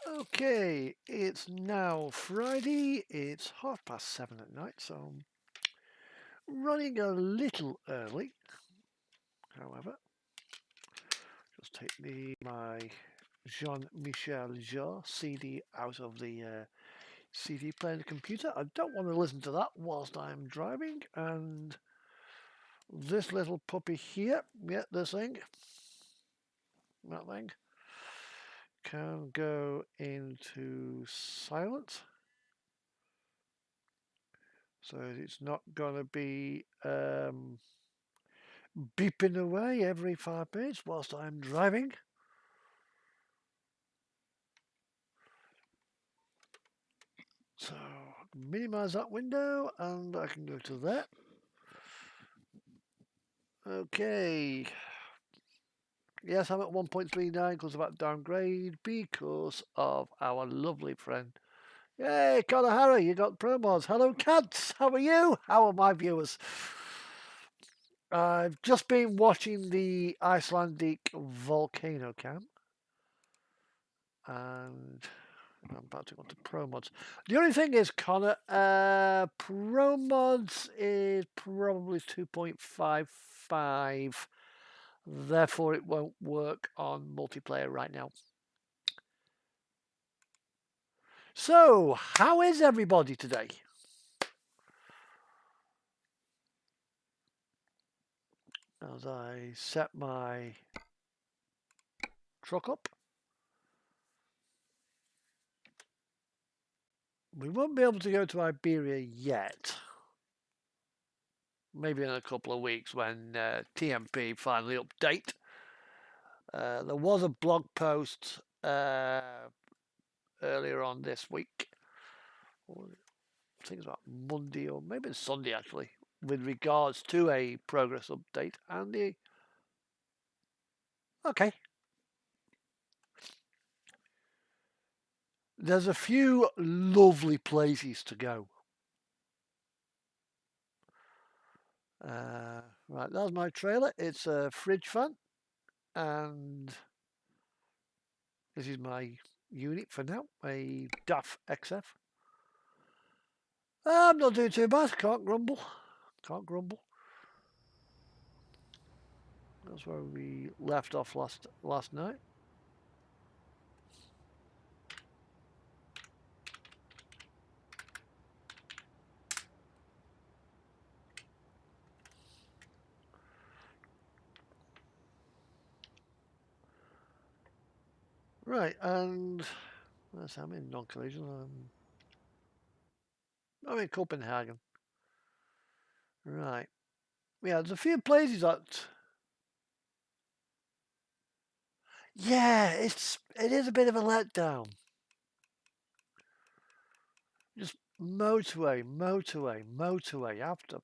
Okay, it's now Friday. It's 7:30 at night, so I'm running a little early. However, just take my Jean-Michel Jarre CD out of the CD player in the computer. I don't want to listen to that whilst I'm driving. And this little puppy here, yeah, this thing, that thing, can go into silent. So it's not going to be beeping away every 5 minutes whilst I'm driving. So minimize that window and I can go to that. Okay. Yes, I'm at 1.39 because of that downgrade because of our lovely friend. Yay, Connor Harry, you got promos. Hello, cats. How are you? How are my viewers? I've just been watching the Icelandic volcano cam. And I'm about to go to Pro Mods. The only thing is, Connor, Pro Mods is probably 2.55. Therefore, it won't work on multiplayer right now. So, how is everybody today? As I set my truck up. We won't be able to go to Iberia yet. Maybe in a couple of weeks when TMP finally update. There was a blog post earlier on this week. I think it's about Monday or maybe it's Sunday actually, with regards to a progress update and the. Okay. There's a few lovely places to go. Right, that's my trailer. It's a fridge fan, and this is my unit for now, a DAF XF. I'm not doing too bad. Can't grumble. Can't grumble. That's where we left off last night. Right, and I'm in non-collision. I'm in Copenhagen. Right. Yeah, there's a few places that. Yeah, it is a bit of a letdown. Just motorway after.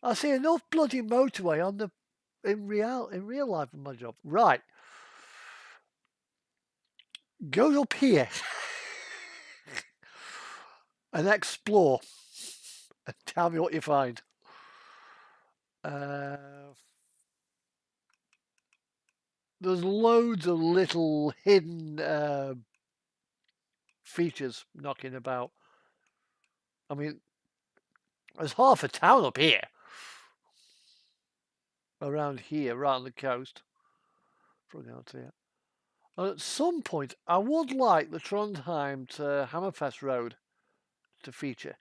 I see enough bloody motorway on the in real life in my job. Right. Go up here and explore and tell me what you find. There's loads of little hidden features knocking about. I mean, there's half a town up here. Around here, right on the coast. From out here. And at some point, I would like the Trondheim to Hammerfest Road to feature.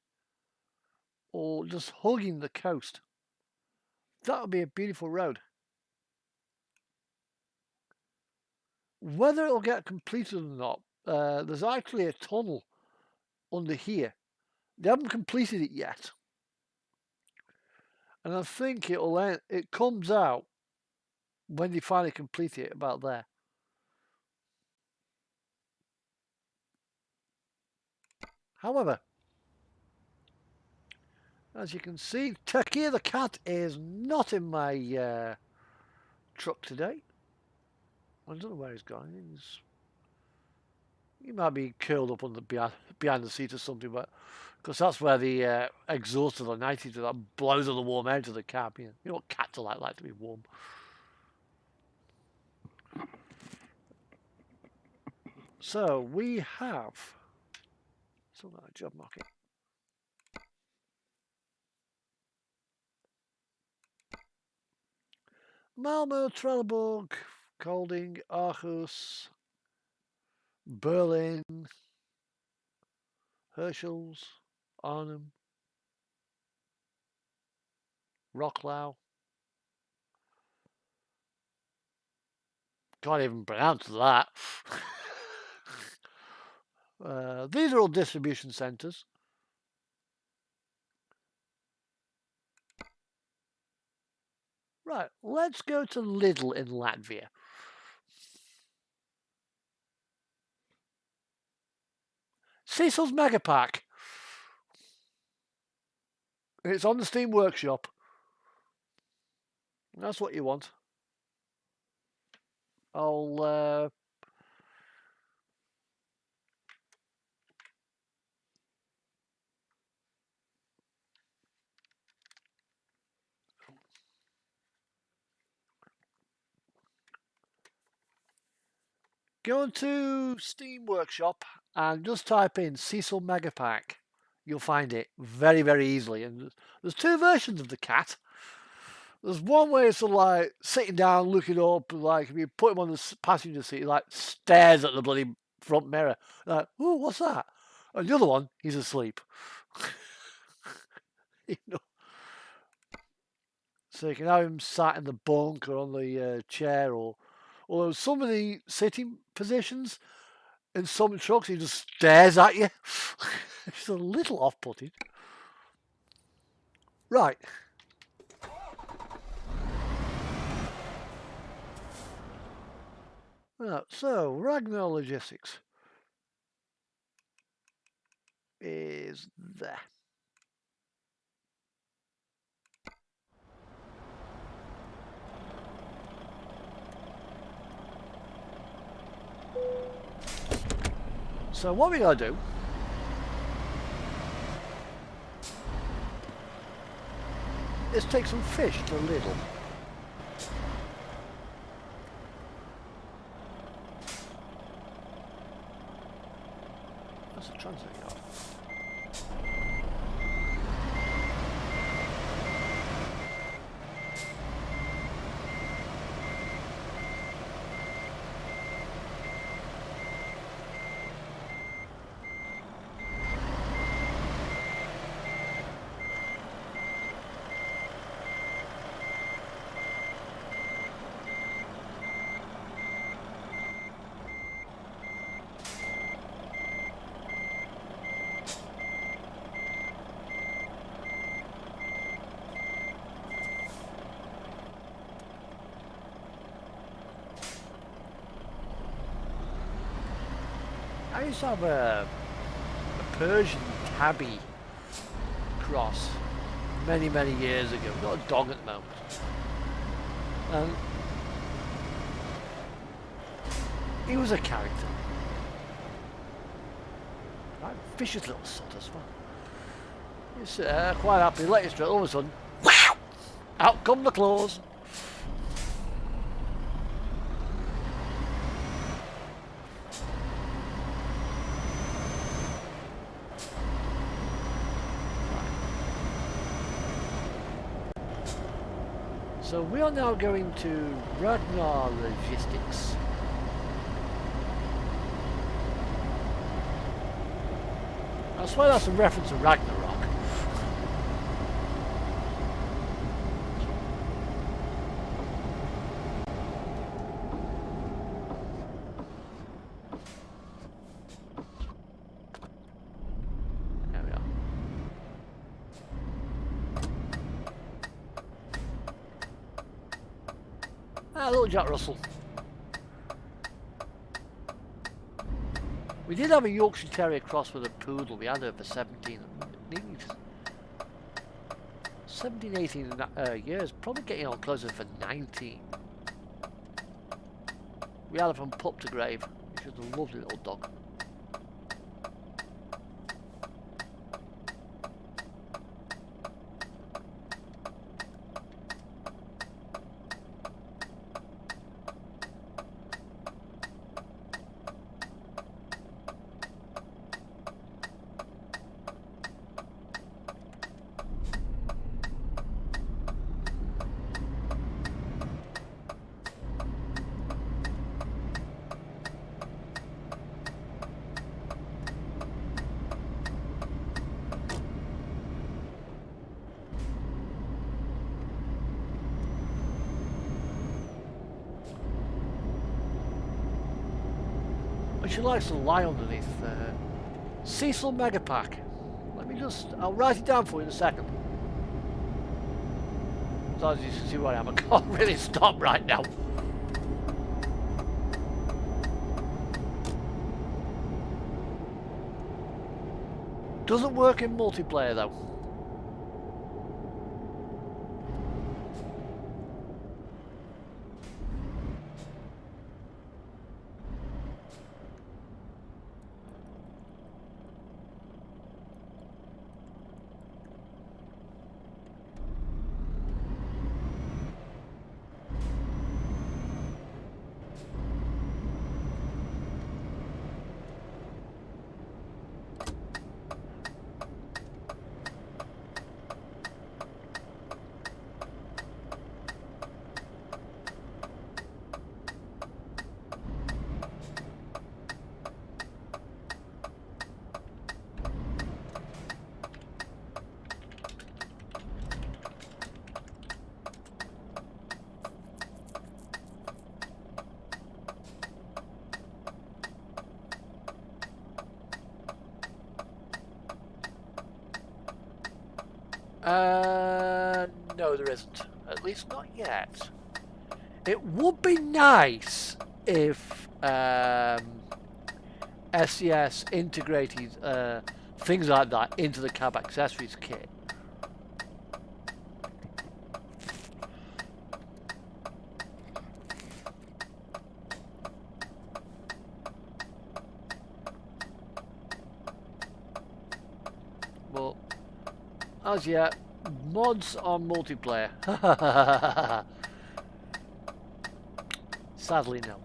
Or just hugging the coast. That would be a beautiful road. Whether it'll get completed or not, there's actually a tunnel under here. They haven't completed it yet. And I think it comes out when they finally complete it about there. However, as you can see, Turkey the cat is not in my truck today. I don't know where he's gone. He might be curled up on behind the seat or something, but because that's where the exhaust of the 90 that blows all the warm air to the cab. You know what cats are like to be warm. So we have something like a job market. Malmo, Trelleborg, Kolding, Aarhus, Berlin, Herschels, Arnhem, Rocklau. Can't even pronounce that. These are all distribution centres. Right, let's go to Lidl in Latvia. Cecil's Megapack. It's on the Steam Workshop. That's what you want. I'll go onto Steam Workshop and just type in Cecil Megapack. You'll find it very, very easily. And there's two versions of the cat. There's one way it's sort of like sitting down, looking up, like if you put him on the passenger seat, he like stares at the bloody front mirror. Like, oh, what's that? And the other one, he's asleep. You know? So you can have him sat in the bunk or on the chair, or although some of the sitting positions in some trucks, he just stares at you. It's a little off-putting. Right. So, Ragnar Logistics is there. So what we're going to do is take some fish to Lidl. That's a transit yard. I used to have a Persian tabby cross many, many years ago. We've got a dog at the moment. And he was a character. Right, vicious little sod as well. He's quite happy, let it straight, all of a sudden, wow! Out come the claws. So we are now going to Ragnar Logistics. I swear that's a reference to Ragnarok. There we are. Ah, little Jack Russell. We did have a Yorkshire Terrier cross with a poodle. We had her for 17, 18 years. Probably getting on closer for 19. We had her from pup to grave. She was a lovely little dog. And she likes to lie underneath. Cecil Megapack. Let me just... I'll write it down for you in a second. So as you can see where I am, I can't really stop right now. Doesn't work in multiplayer though. No, there isn't. At least not yet. It would be nice if SCS integrated things like that into the cab accessories kit. But as yet, mods on multiplayer. Sadly, no.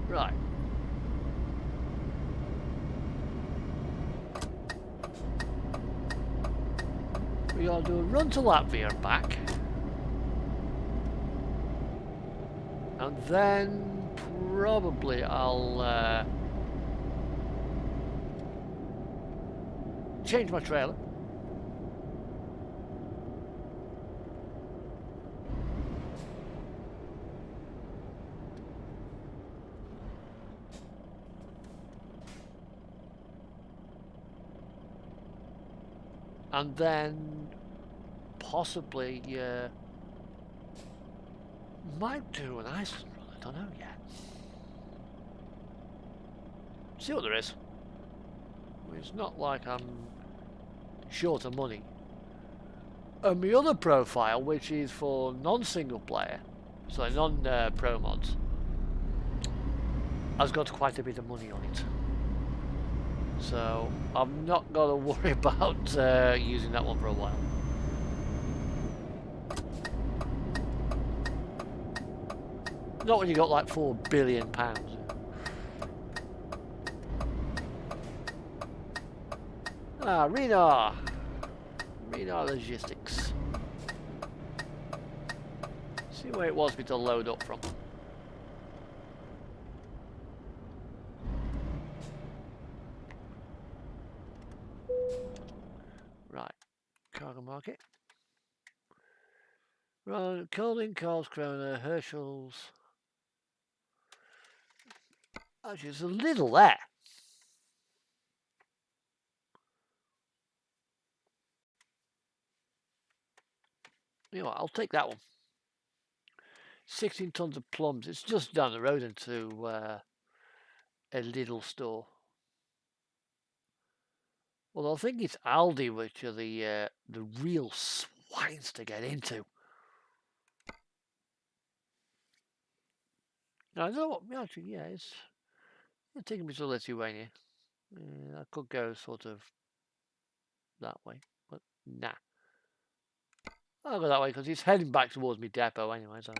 Right. We gotta do a run to Latvia and back. And then probably I'll change my trailer. And then possibly might do an Iceland run, I don't know yet. See what there is. It's not like I'm short of money. And my other profile, which is for non-single player, so non-pro mods, has got quite a bit of money on it. So I'm not going to worry about using that one for a while. Not when you got like £4 billion. Ah, Renar Logistics. See where it wants me to load up from. Right, cargo market. Right, Kolding, Karlskrona, Herschel's. Actually, there's a little there. You know what, I'll take that one. 16 tons of plums. It's just down the road into a Lidl store. Well, I think it's Aldi which are the real swines to get into. Now, I don't know what, actually, yeah, it's taking me to Lithuania. I could go sort of that way, but nah. I'll go that way because it's heading back towards me depot anyway, so.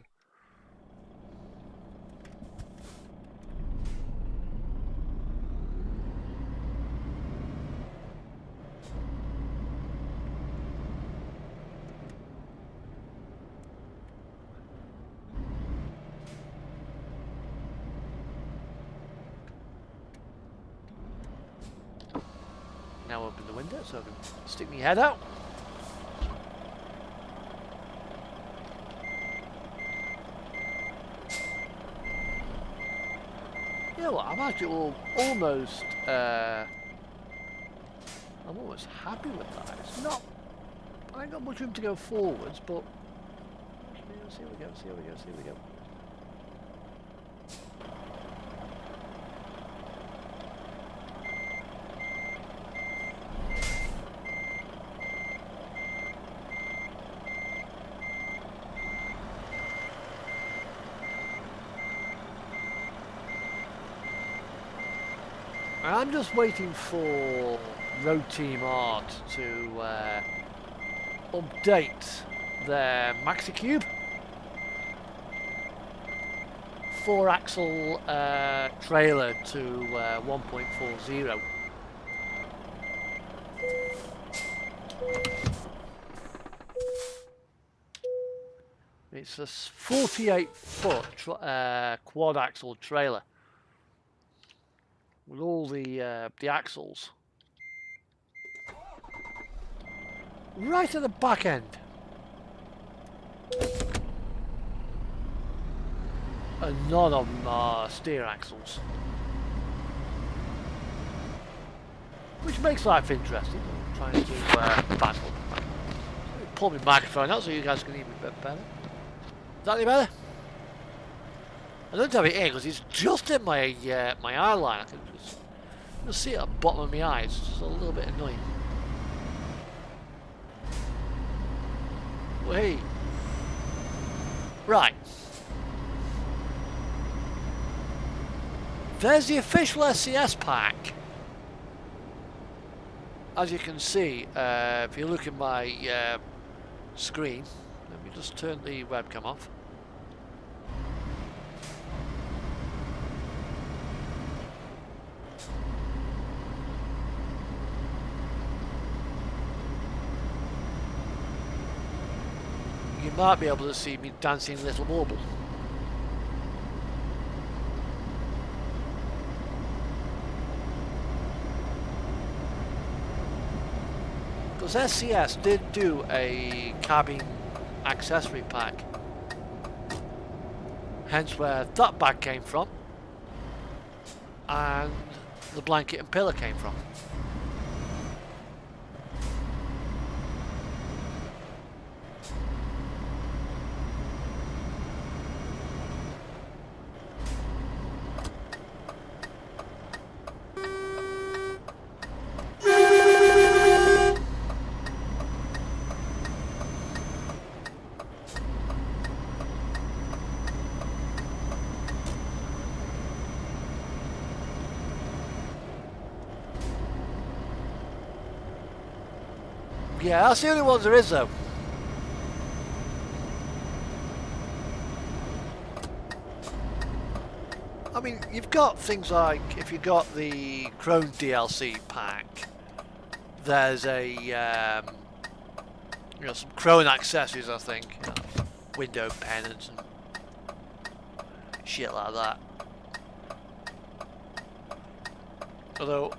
now open the window so I can stick my head out. You know what, I'm actually almost happy with that. It's not, I ain't got much room to go forwards, but see how we go, see how we go, see how we go. I'm just waiting for Road Team Art to update their MaxiCube 4-axle trailer to 1.40. It's a 48-foot quad-axle trailer with all the axles right at the back end, and none of them are steer axles, which makes life interesting. I'm trying to battle. Pull my microphone out so you guys can hear me a bit better. Is that any better? I don't have it in because it's just in my my eye line. I can just see it at the bottom of my eye. It's just a little bit annoying. Wait. Right. There's the official SCS pack. As you can see, if you look at my screen, let me just turn the webcam off. You might be able to see me dancing Little Marble. Because SCS did do a cabin accessory pack, hence where that bag came from and the blanket and pillow came from. Yeah, that's the only ones there is though. I mean, you've got things like, if you got the Chrome DLC pack, there's a, you know, some Chrome accessories, I think, you know, window pennants and shit like that. Although,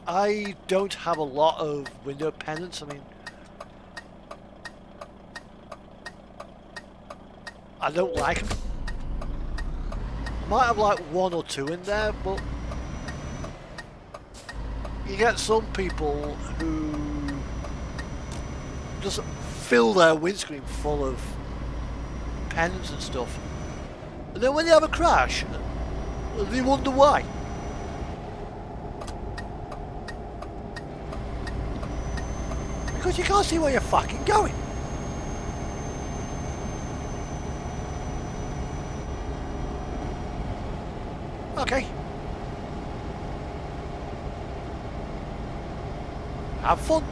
I don't have a lot of window pennants. I mean, I don't like them. I might have like one or two in there, but you get some people who just fill their windscreen full of pennants and stuff, and then when they have a crash, they wonder why. Because you can't see where you're fucking going. Okay. Have fun.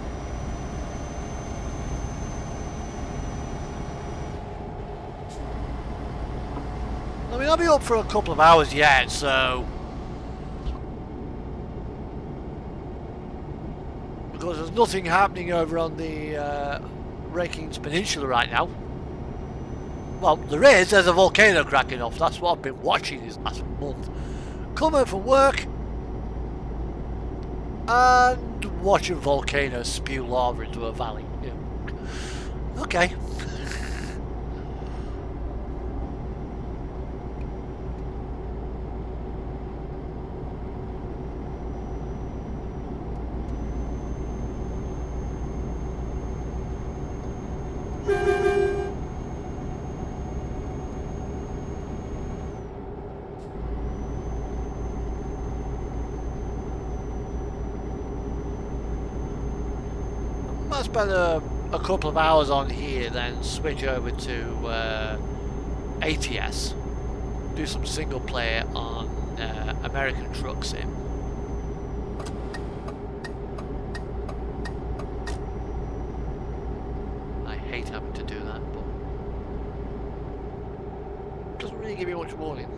I mean, I'll be up for a couple of hours yet, so... Because there's nothing happening over on the Rakings Peninsula right now. Well, there's a volcano cracking off. That's what I've been watching this last month. Come home from work and watch a volcano spew lava into a valley. Yeah. Okay. I spend a couple of hours on here, then switch over to ATS, do some single player on American Truck Sim. I hate having to do that, but it doesn't really give you much warning.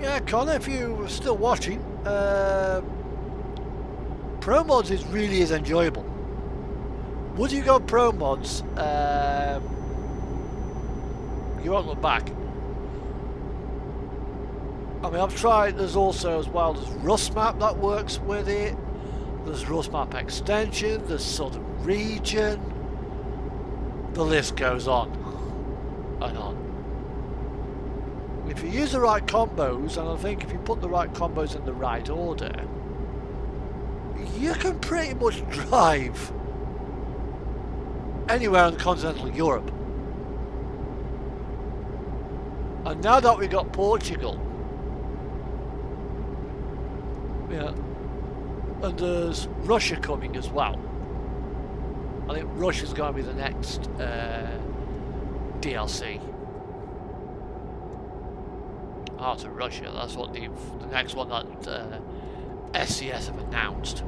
Yeah, Connor, if you're still watching, Pro Mods really is enjoyable. Would you go Pro Mods? You won't look back. I mean, I've tried. There's also, as well, there's Rust Map that works with it. There's Rust Map Extension. There's Southern Region. The list goes on and on. If you use the right combos, and I think if you put the right combos in the right order, you can pretty much drive anywhere in continental Europe. And now that we've got Portugal, yeah, and there's Russia coming as well. I think Russia's going to be the next DLC. After Russia, that's what the next one that SCS have announced.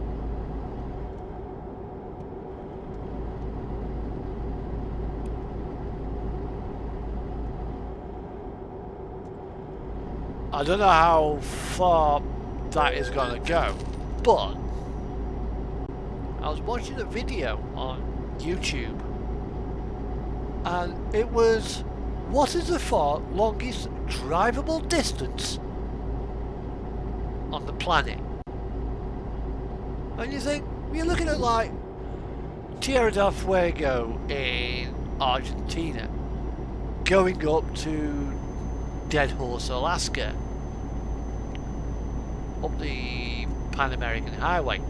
I don't know how far that is going to go, but I was watching a video on YouTube and it was, what is the far longest drivable distance on the planet? And you think, you're looking at like Tierra del Fuego in Argentina, going up to Dead Horse, Alaska, up the Pan American Highway.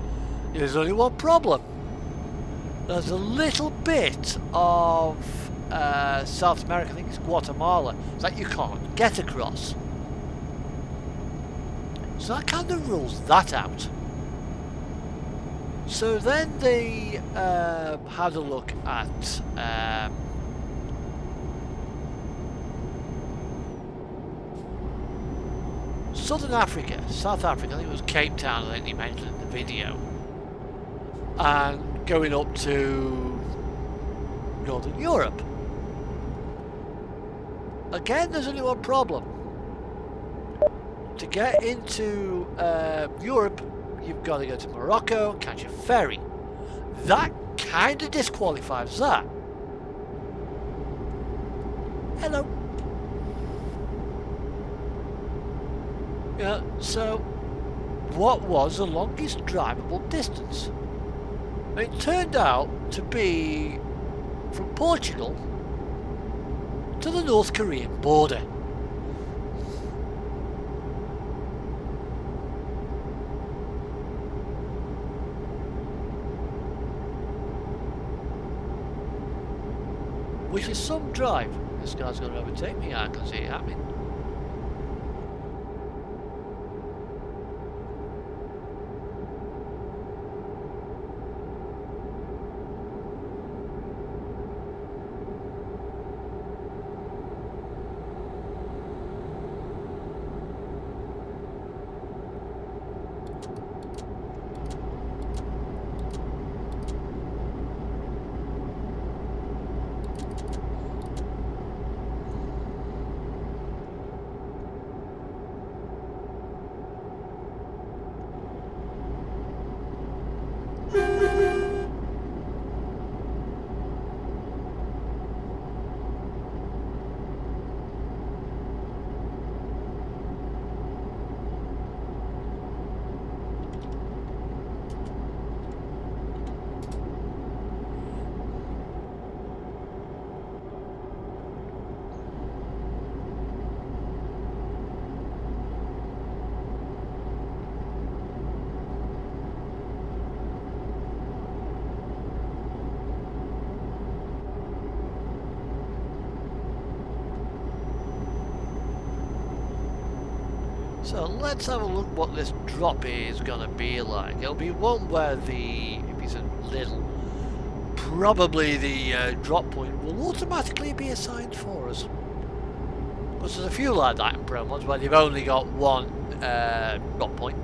There's only one problem. There's a little bit of South America, I think it's Guatemala, that you can't get across. So that kind of rules that out. So then they had a look at Southern Africa, South Africa, I think it was Cape Town, I think they mentioned in the video, and going up to Northern Europe. Again, there's only one problem. To get into Europe, you've got to go to Morocco, catch a ferry. That kind of disqualifies that. Hello. Yeah, so what was the longest drivable distance? It turned out to be from Portugal to the North Korean border. Which is some drive. This guy's going to overtake me, I can see it happening. So let's have a look what this drop is gonna be like. It'll be one where the, if it's a little, probably the drop point will automatically be assigned for us. Because there's a few like that in Pro Mods where they've only got one drop point.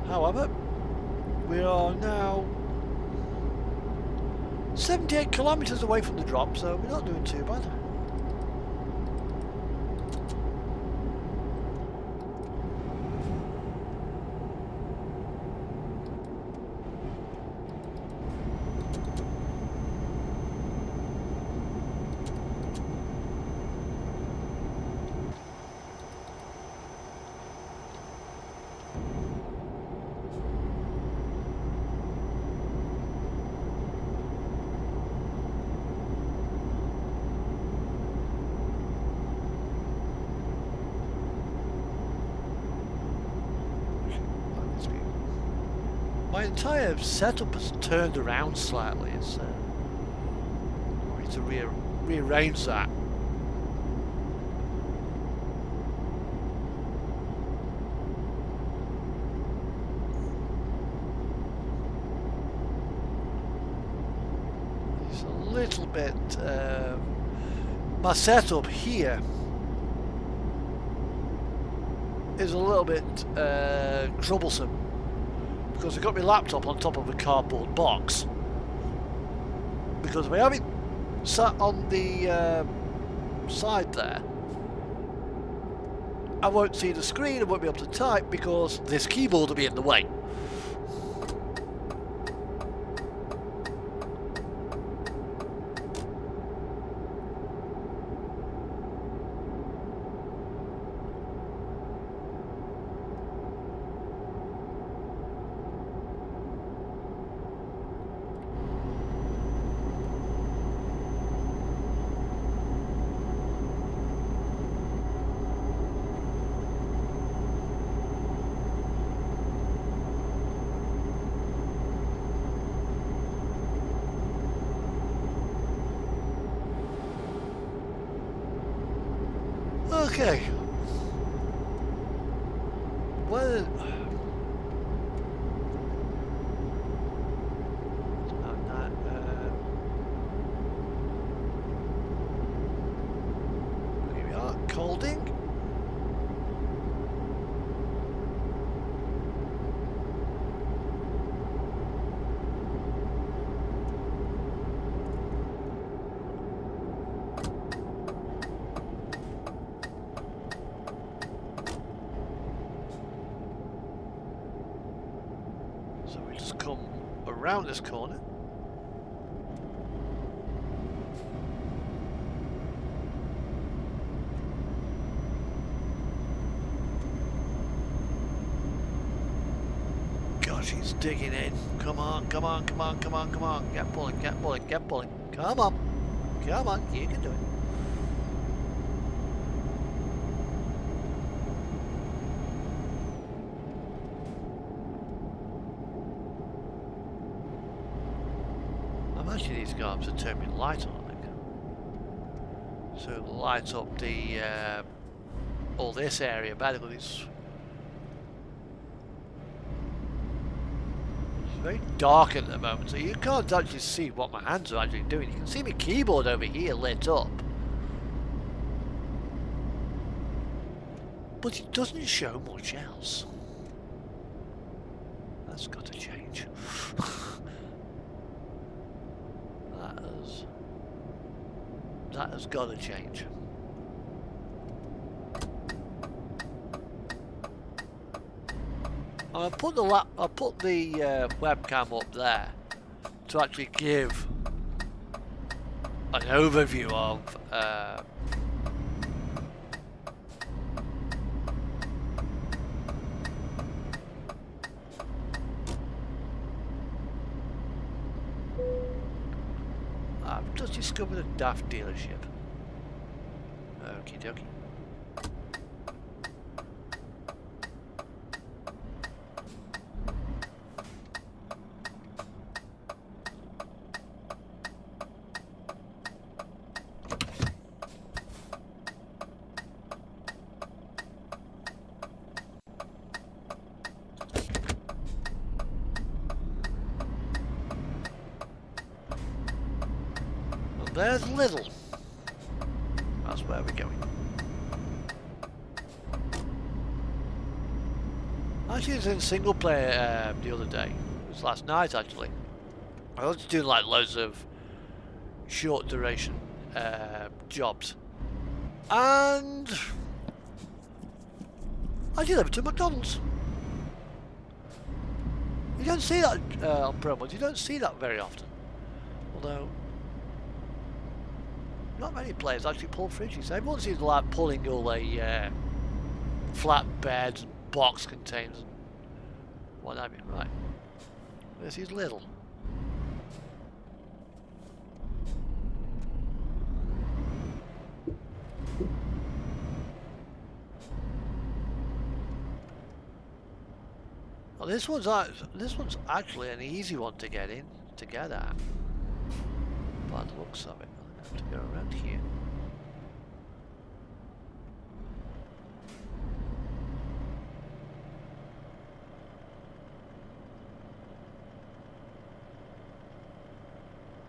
However, we are now 78 kilometers away from the drop, so we're not doing too bad. My entire setup has turned around slightly. It's I need to rearrange that. It's a little bit. My setup here is a little bit troublesome. Because I've got my laptop on top of a cardboard box. Because if I have it sat on the side there, I won't see the screen, I won't be able to type because this keyboard will be in the way. Okay. Well, here we are, Colding. So we just come around this corner. Gosh, he's digging in. Come on, come on, come on, come on, come on. Get pulling, get pulling, get pulling. Come on. Come on, you can do it. Actually, these guards are turning light on, I think. So it'll light up the all this area better because it's very dark at the moment, so you can't actually see what my hands are actually doing. You can see my keyboard over here lit up, but it doesn't show much else. That's got to change. That has got to change. I put the webcam up there to actually give an overview of I've just discovered a Daft dealership. Okie dokie. And there's Lidl. That's where we're going. Actually, I was in single player the other day. It was last night, actually. I was doing like loads of short duration jobs, and I delivered to McDonald's. You don't see that on promos. You don't see that very often. Although, not many players actually pull fridges. Everyone seems like pulling all the flat beds and box containers and what have you. Right. This is Lidl. Well, this one's actually an easy one to get in, to get at. By the looks of it, I have to go around here.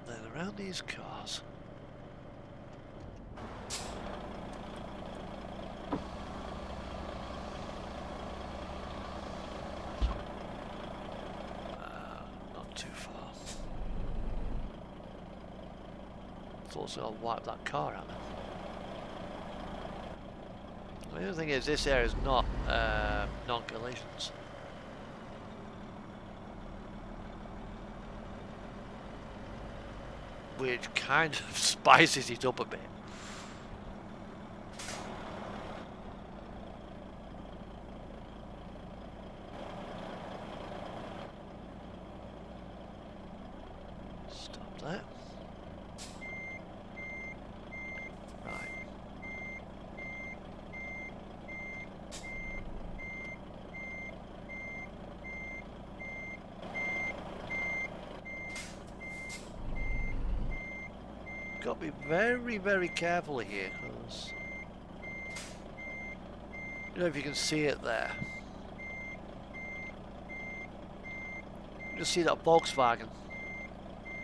Then around these cars. Not too far. Thought so I'll wipe that car out. The other thing is, this area is not non-collisions. Which kind of spices it up a bit. Stop that. Right. Got to be very, very careful here, because I don't know if you can see it there. You just see that Volkswagen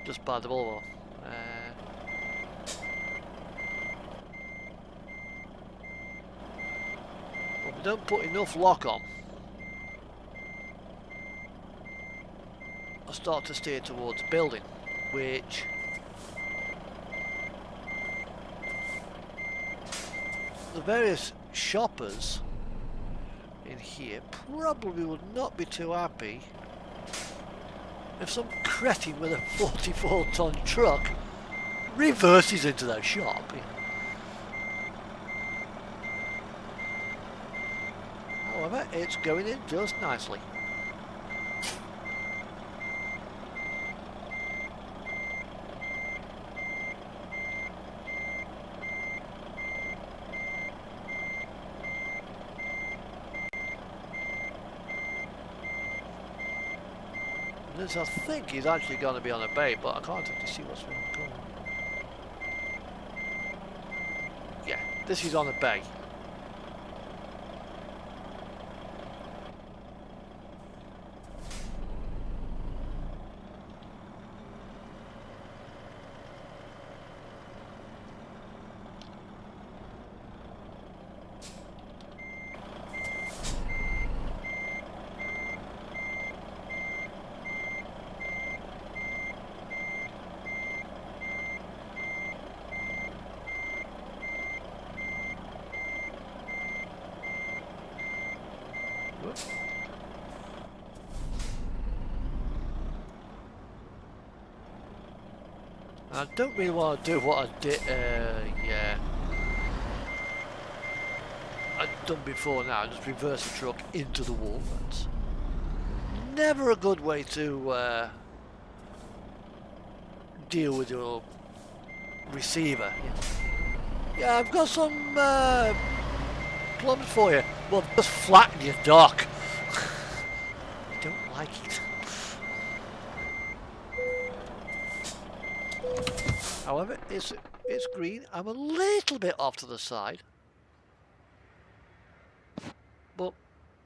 just by the Volvo. Well, we don't put enough lock on. I start to steer towards the building, which the various shoppers in here probably would not be too happy if some cretin with a 44-ton truck reverses into their shop. However, it's going in just nicely. This, I think, is actually going to be on a bay, but I can't actually see what's around the corner. Yeah, this is on a bay. I don't really want to do what I did, yeah, I've done before now, just reverse the truck into the wall. That's never a good way to deal with your receiver. Yeah, I've got some plums for you. Well, just flatten your dock. I don't like it. However, it's green. I'm a little bit off to the side. But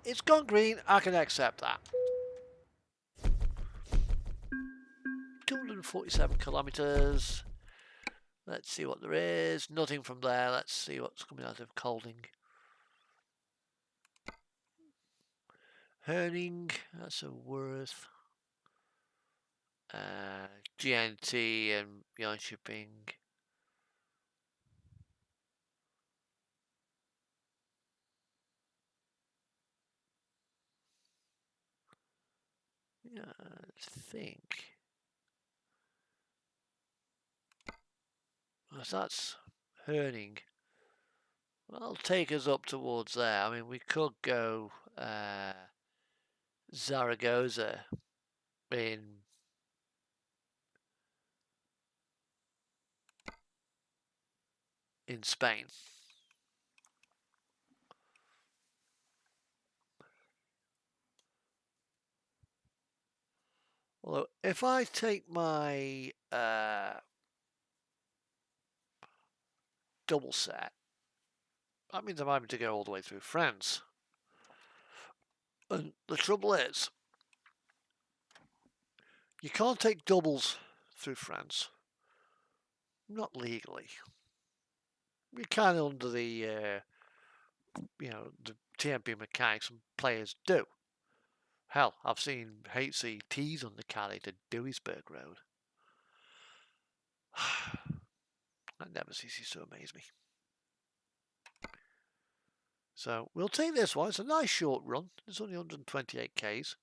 it's gone green. I can accept that. 247 kilometres. Let's see what there is. Nothing from there. Let's see what's coming out of Colding. Herning. That's a Worth. GNT and Jönköping. Yeah, I think. Well, that's Herning. Well, that'll take us up towards there. I mean, we could go Zaragoza in Spain. Although, if I take my double set, that means I'm having to go all the way through France. And the trouble is, you can't take doubles through France. Not legally. You can under the, the TMP mechanics, and players do. Hell, I've seen HCTs on the carry to Duisburg Road. That never ceases to amaze me. So we'll take this one. It's a nice short run. It's only 128 Ks.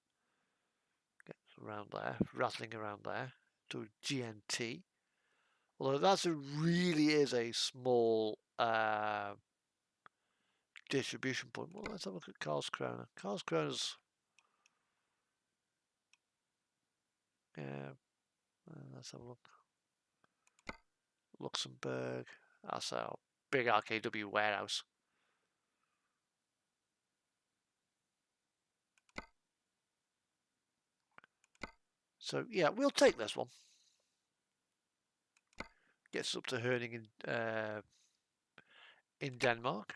Get around there, rattling around there to GNT. Although that really is a small distribution point. Well, let's have a look at Karlskrona. Karlskrona's, yeah, let's have a look. Luxembourg. That's our big RKW warehouse. So yeah, we'll take this one. Gets up to Herning in Denmark.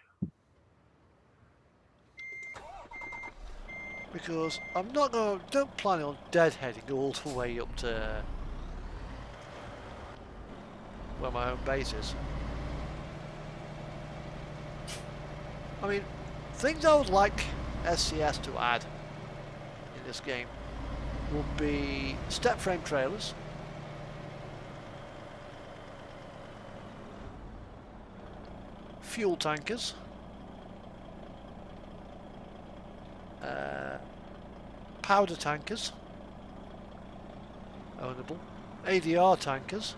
Because I'm not going to, don't plan on deadheading all the way up to where my home base is. I mean, things I would like SCS to add in this game would be step frame trailers, fuel tankers, powder tankers, ownable, ADR tankers,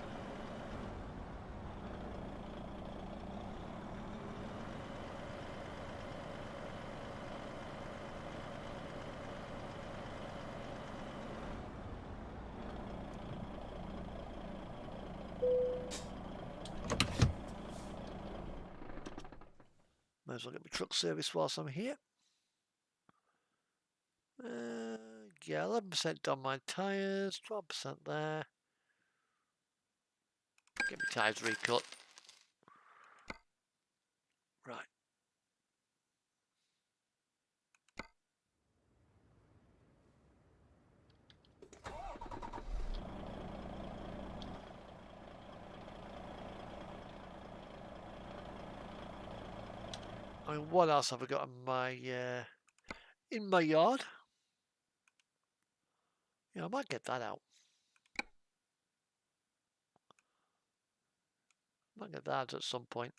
might as well get my truck service whilst I'm here. Yeah, 11% on my tyres, 12% there. Get my tyres recut. Right. I mean, what else have I got in my yard? Yeah, I might get that out. Might get that at some point.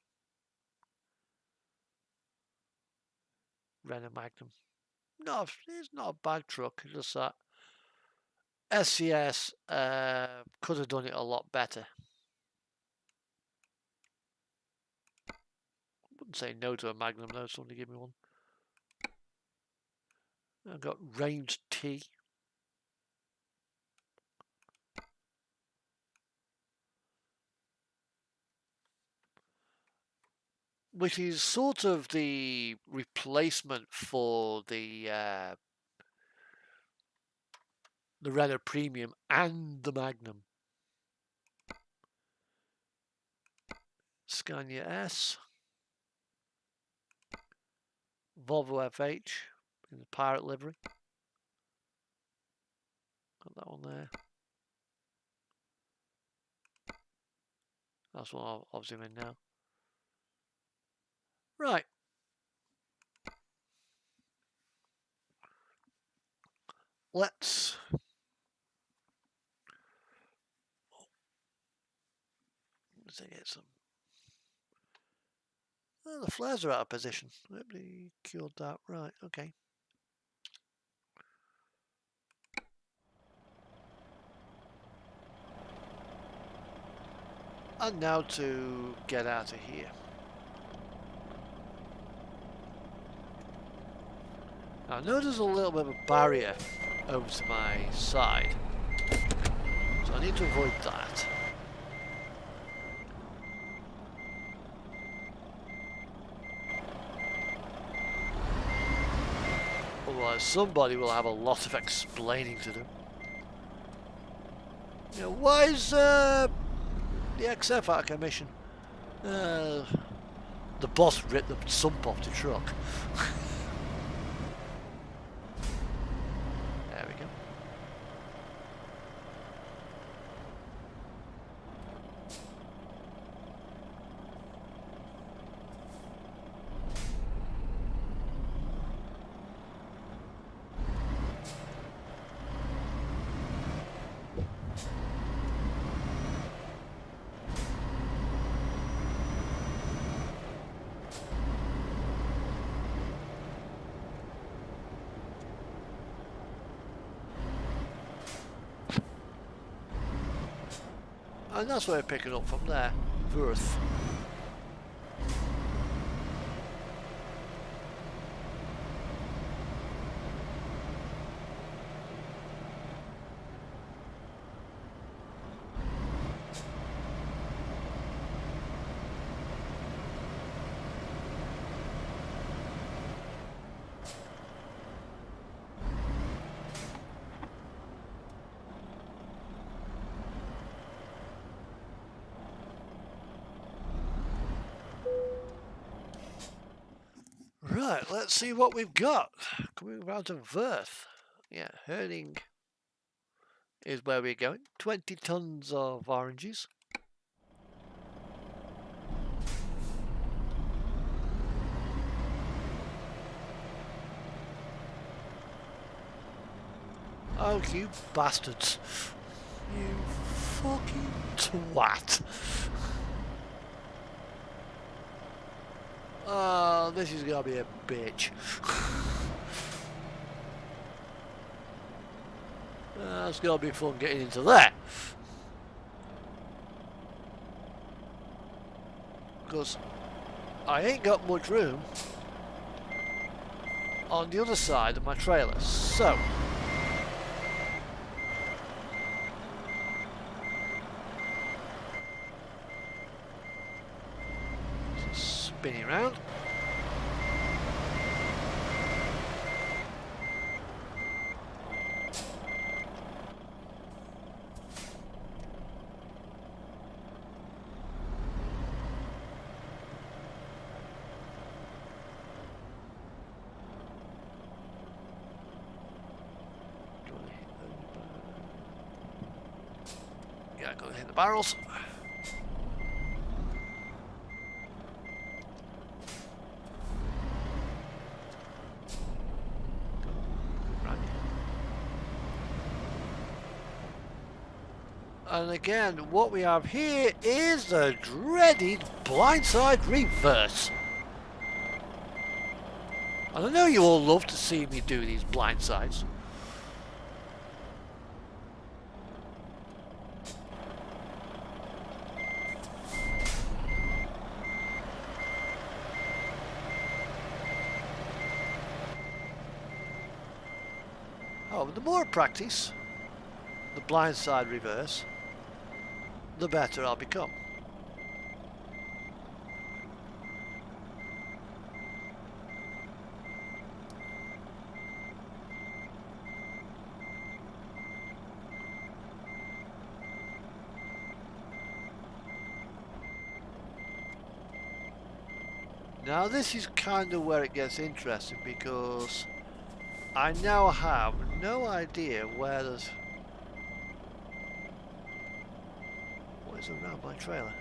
Renault Magnum. No, it's not a bad truck. It's just that SCS could have done it a lot better. say no to a Magnum though, somebody give me one. I've got ranged T. Which is sort of the replacement for the Renault Premium and the Magnum. Scania S. Volvo FH in the pirate livery. Got that one there. That's what I'll zoom in now. Right. Let's get some. Oh, the flares are out of position. Let me cured that. Right, okay. And now to get out of here. Now I know there's a little bit of a barrier over to my side, so I need to avoid that. Otherwise somebody will have a lot of explaining to do. You know, why is the XF out of commission? The boss ripped the sump off the truck. There we go. And that's where we're picking up from there. Worth. Right, let's see what we've got. Coming around to Worth. Yeah, Herning is where we're going. 20 tons of oranges. Oh, you bastards. You fucking twat. Oh, this is gonna be a bitch. It's gonna be fun getting into that. Because I ain't got much room on the other side of my trailer. So spinning around. Yeah, gotta hit the barrels. And again, what we have here is the dreaded blindside reverse. And I know you all love to see me do these blindsides. However, the more I practice the blindside reverse, the better I'll become. Now this is kind of where it gets interesting, because I now have no idea where there's... What is around my trailer?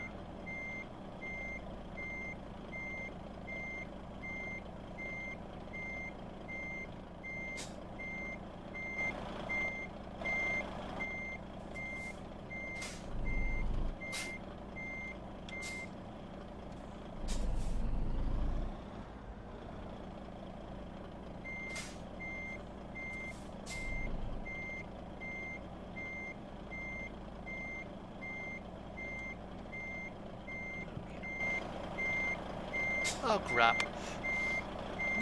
Oh crap.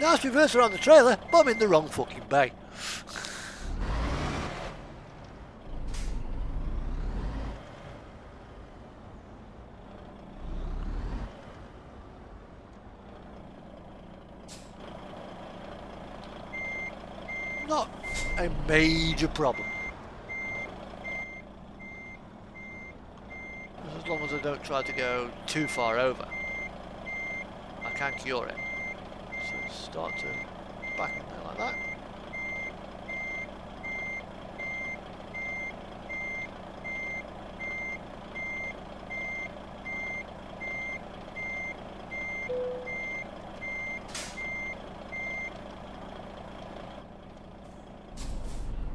Nice reverser on the trailer, but I'm in the wrong fucking bay. Not a major problem. As long as I don't try to go too far over, I can cure it. So start to back in there like that.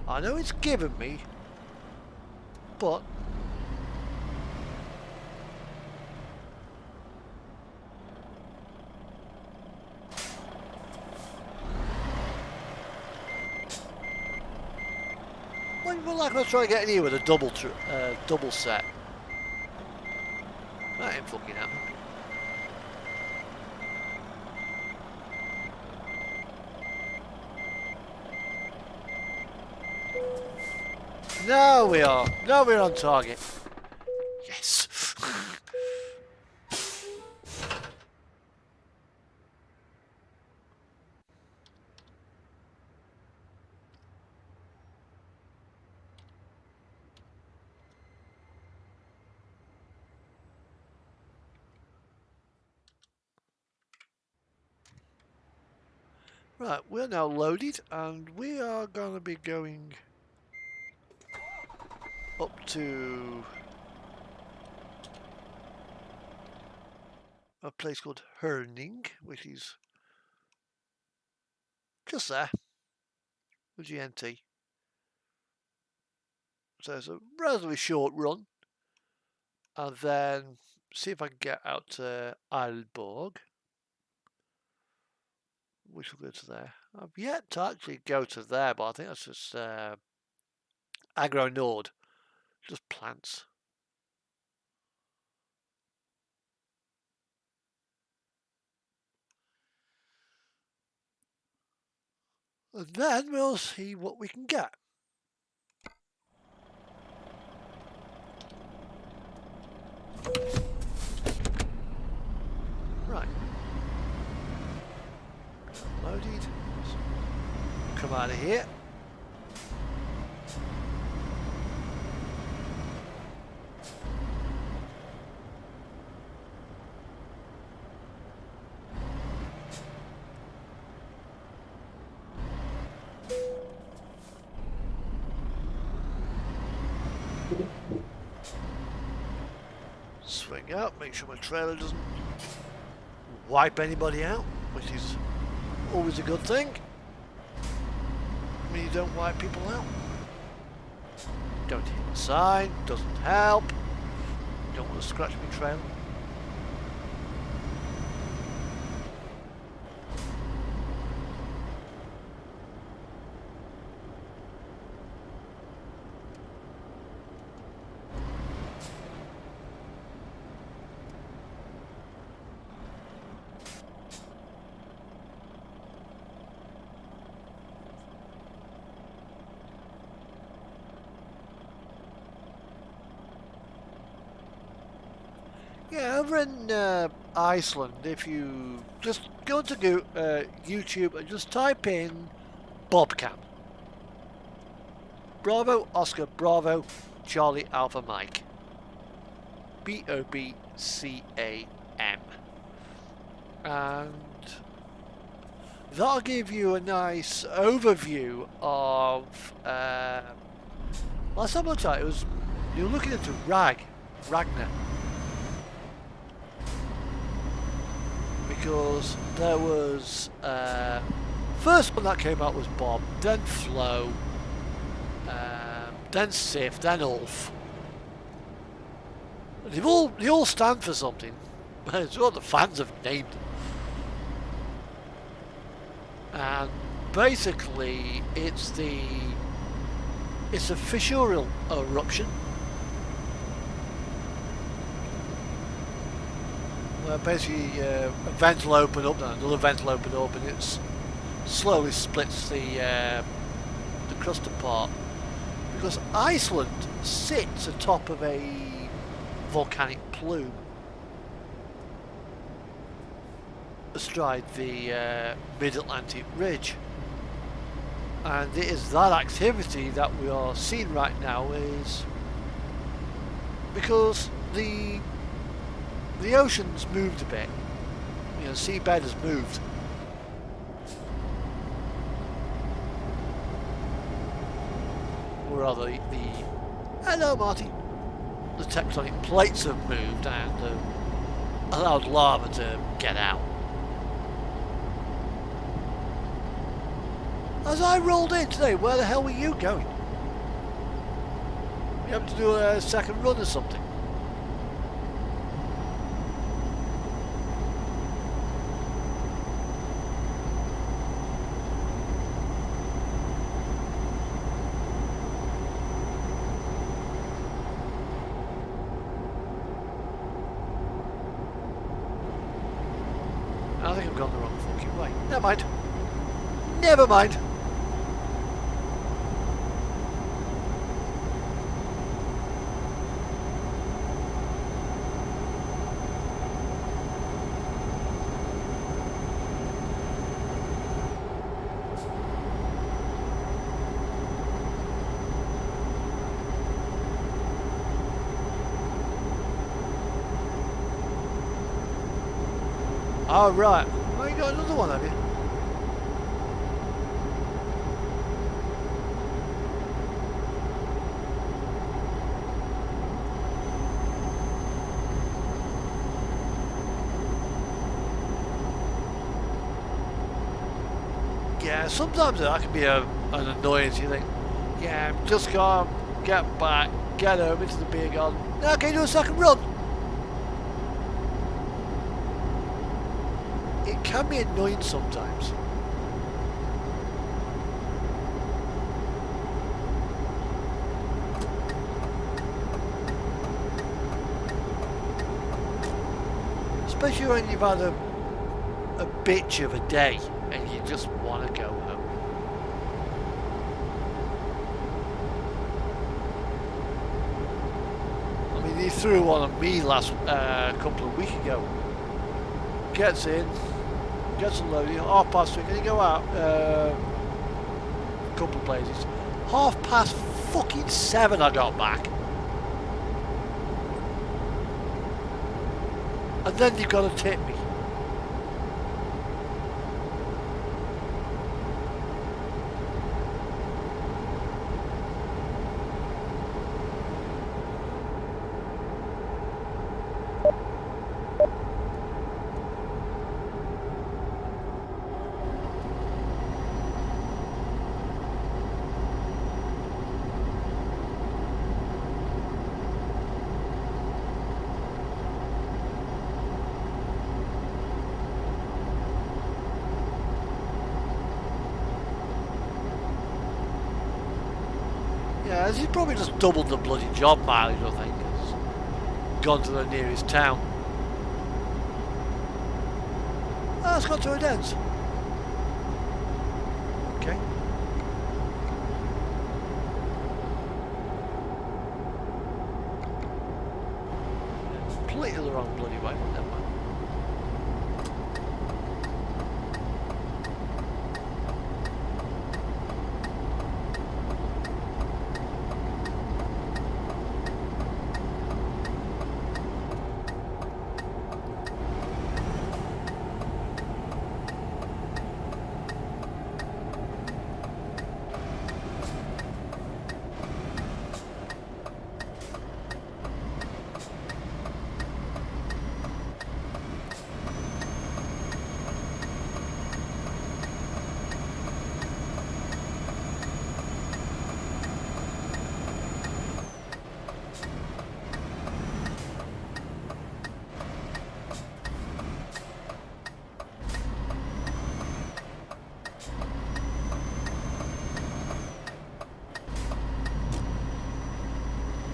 I know it's given me, but well, like I was trying to get in here with a double set. That ain't fucking happening. Now we are. Now we're on target. Yes. Right, we're now loaded, and we are going to be going up to a place called Herning, which is just there, with GNT. So it's a relatively short run, and then see if I can get out to Eilborg, which will go to there. I've yet to actually go to there, but I think that's just Agro Nord, just plants. And then we'll see what we can get. Right. Loaded. Come out of here. Swing out, make sure my trailer doesn't wipe anybody out, which is always a good thing. I mean, you don't wipe people out. Don't hit the sign, doesn't help. Don't want to scratch my trailer. Yeah, over in Iceland, if you just go to YouTube and just type in Bobcan. Bravo, Oscar, Bravo, Charlie, Alpha, Mike. Bobcam. And that'll give you a nice overview of. Last time I looked at it, you were looking into Ragnar. Because there was first one that came out was Bob, then Flo, then Sif, then Ulf. They all stand for something, but it's what the fans have named them. And basically, it's a fissurial eruption. Where basically a vent will open up, and another vent will open up, and it slowly splits the crust apart. Because Iceland sits atop of a volcanic plume astride the Mid-Atlantic Ridge, and it is that activity that we are seeing right now is because the ocean's moved a bit, you know, the seabed has moved. Or rather, hello Marty, the tectonic plates have moved and allowed lava to get out. As I rolled in today, where the hell were you going? You have to do a second run or something? I think I've gone the wrong fucking way. Never mind. Never mind. Oh, right. Well, you got another one, have you? Yeah, sometimes that can be an annoyance. You think, yeah, just go, get back, get home into the beer garden. Now, can you do a second run? It can be annoying sometimes. Especially when you've had a bitch of a day and you just want to go home. I mean, he threw one on me last couple of weeks ago. Gets in, gets unloaded, 3:30, can you go out? A couple of places. 7:30 I got back. And then you've got to tip me. Yeah, he's probably just doubled the bloody job mileage, I think. He's gone to the nearest town. Oh, it's gone to a dance. Okay. completely the wrong bloody way, but never mind.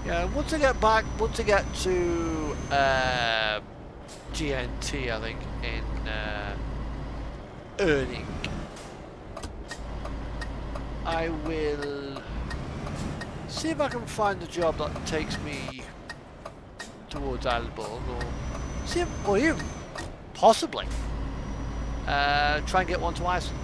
Yeah, once I get to GNT, I think, in earning, I will see if I can find a job that takes me towards Aalborg, or see if, or even possibly try and get one to Iceland.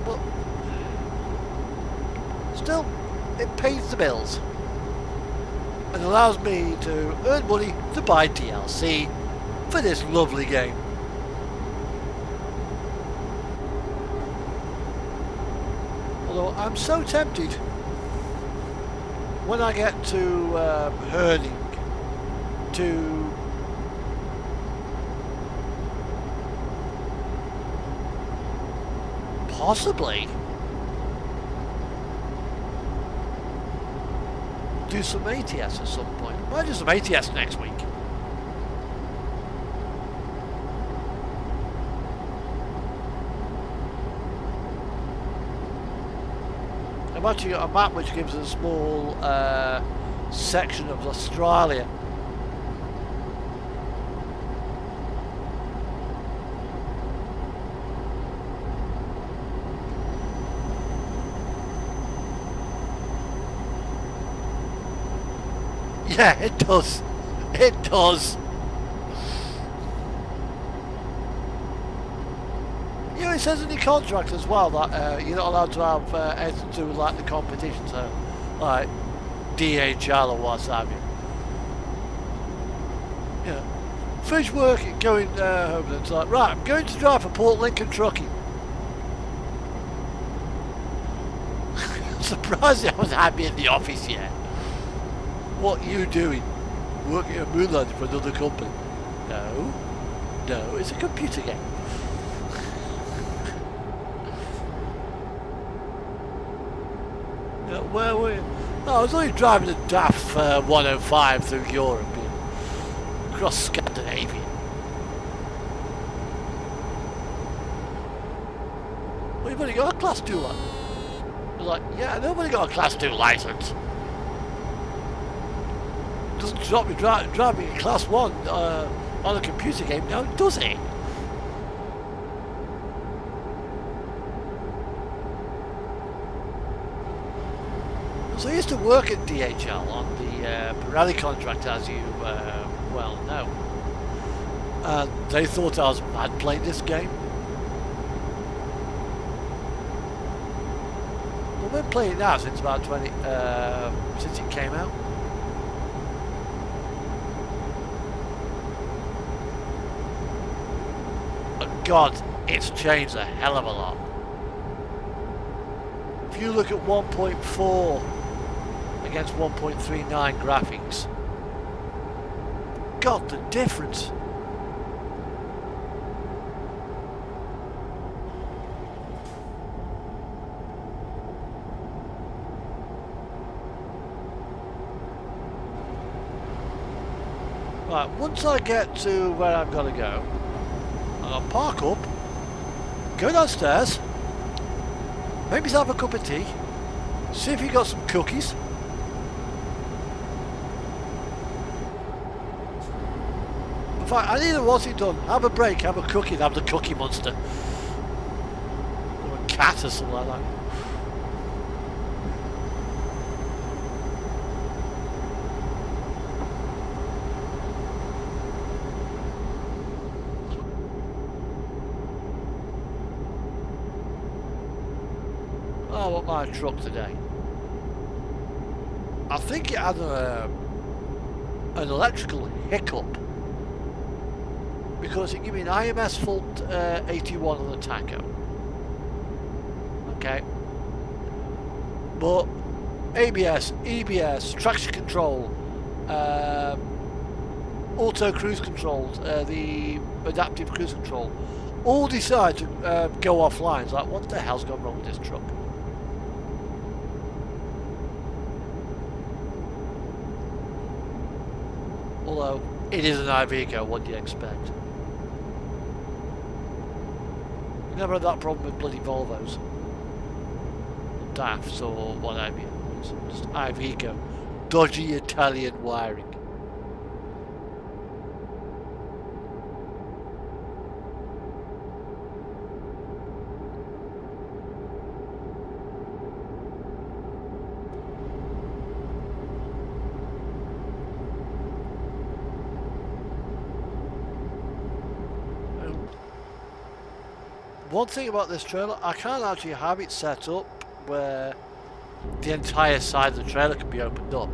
But still, it pays the bills and allows me to earn money to buy DLC for this lovely game. Although I'm so tempted when I get to Herning to possibly do some ATS at some point. Might do some ATS next week. I've actually got a map which gives a small section of Australia. Yeah, it does. It does. You know, it says in the contract as well that you're not allowed to have anything to do with like the competition, so like DHL or what have you. Yeah. Finish work and going home, and it's like, right, I'm going to drive for Port Kentucky. I'm surprised I was happy in the office yet. What are you doing? Working at Moonlight for another company? No. No, it's a computer game. Yeah, where were you? No, I was only driving a DAF 105 through Europe, across Scandinavia. Well, you've only got a Class 2 one. I was like, yeah, nobody got a Class 2 license. Doesn't stop me driving a Class 1 on a computer game now, does it? So I used to work at DHL on the Pirelli contract, as you well know. And they thought I was mad playing this game. Well, we've been playing it now since about since it came out. God, it's changed a hell of a lot. If you look at 1.4 against 1.39 graphics. God, the difference. Right, once I get to where I'm going to go, I'll park up, go downstairs, make myself a cup of tea, see if you got some cookies. In fact, I need to want it done. Have a break, have a cookie, and have the Cookie Monster. Or a cat or something like that. I want my truck today. I think it had an electrical hiccup because it gave me an IMS fault 81 on the tacho. Okay. But ABS, EBS, traction control, auto cruise controls, the adaptive cruise control, all decide to go offline. It's like, what the hell's gone wrong with this truck? Although, it is an Iveco, what do you expect? Never had that problem with bloody Volvos. DAFs or whatever. It's just Iveco. Dodgy Italian wiring. One thing about this trailer, I can't actually have it set up where the entire side of the trailer can be opened up.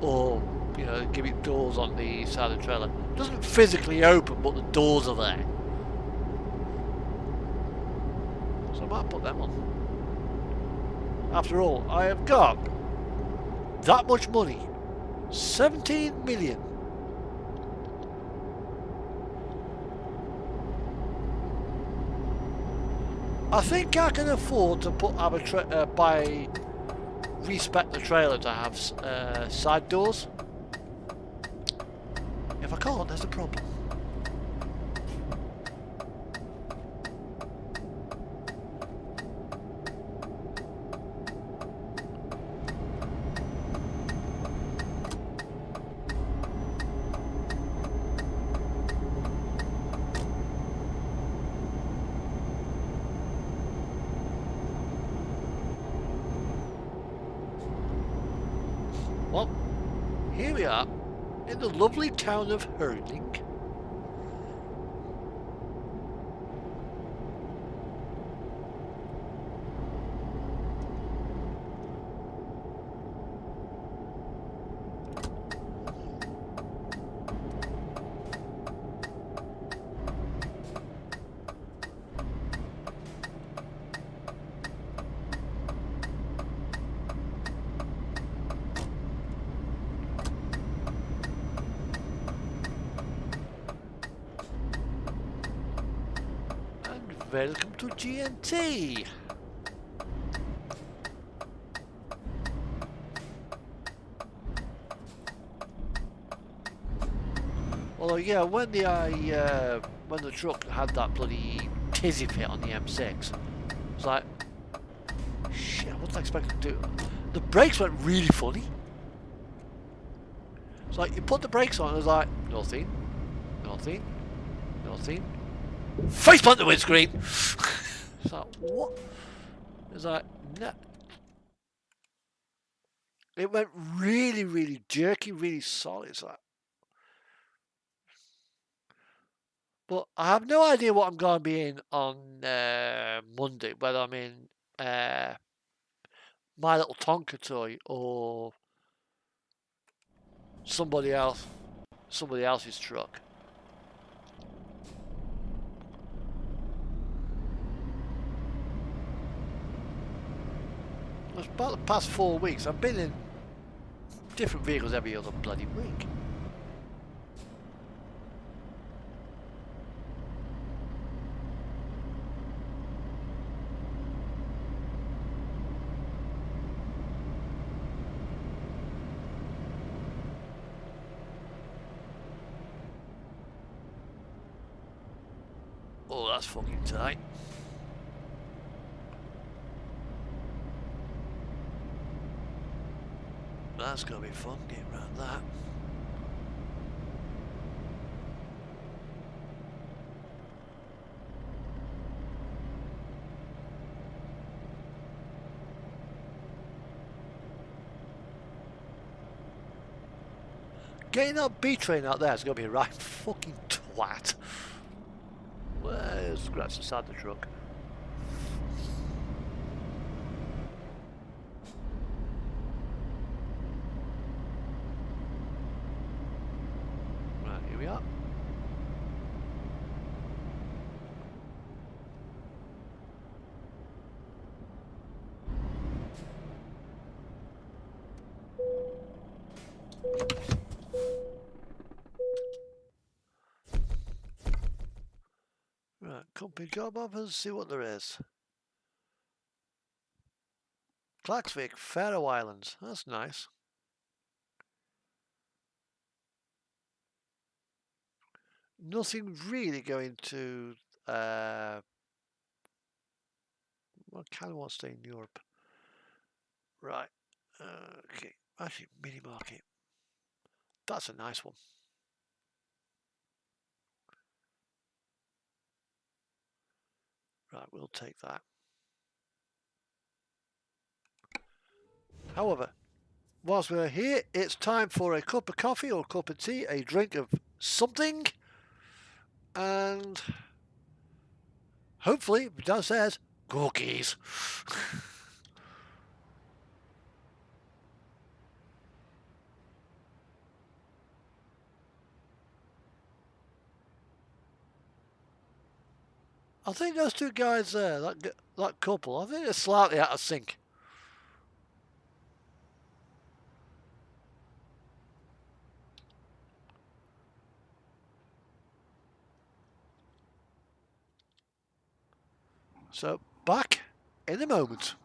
Or, you know, give it doors on the side of the trailer. It doesn't physically open, but the doors are there. So I might put them on. After all, I have got that much money. 17 million. I think I can afford to respec the trailer to have side doors. If I can't, there's a problem. Well, here we are in the lovely town of Herding. Welcome to G&T. Although, yeah, when the truck had that bloody tizzy fit on the M6, it's like, shit, what was I expecting to do? The brakes went really funny. It's like, you put the brakes on, and it was like, nothing, nothing, nothing. Face plant the windscreen! It's like, what? It's like, no. It went really, really jerky, really solid. It's like, but I have no idea what I'm going to be in on Monday, whether I'm in My Little Tonka Toy or somebody else's truck. It's about the past 4 weeks. I've been in different vehicles every other bloody week. Oh, that's fucking tight. That's gonna be fun getting around that. Getting that B train out there is gonna be a right fucking twat. Well, scratch inside the truck. Right, here we are. Right, company job offers, see what there is. Klaksvik, Faroe Islands, that's nice. Nothing really going to, I kind of want to stay in Europe. Right, okay, actually, mini market. That's a nice one. Right, we'll take that. However, whilst we're here, it's time for a cup of coffee or a cup of tea, a drink of something, and hopefully, downstairs, cookies. I think those two guys there, that couple, I think they're slightly out of sync. So, back in a moment.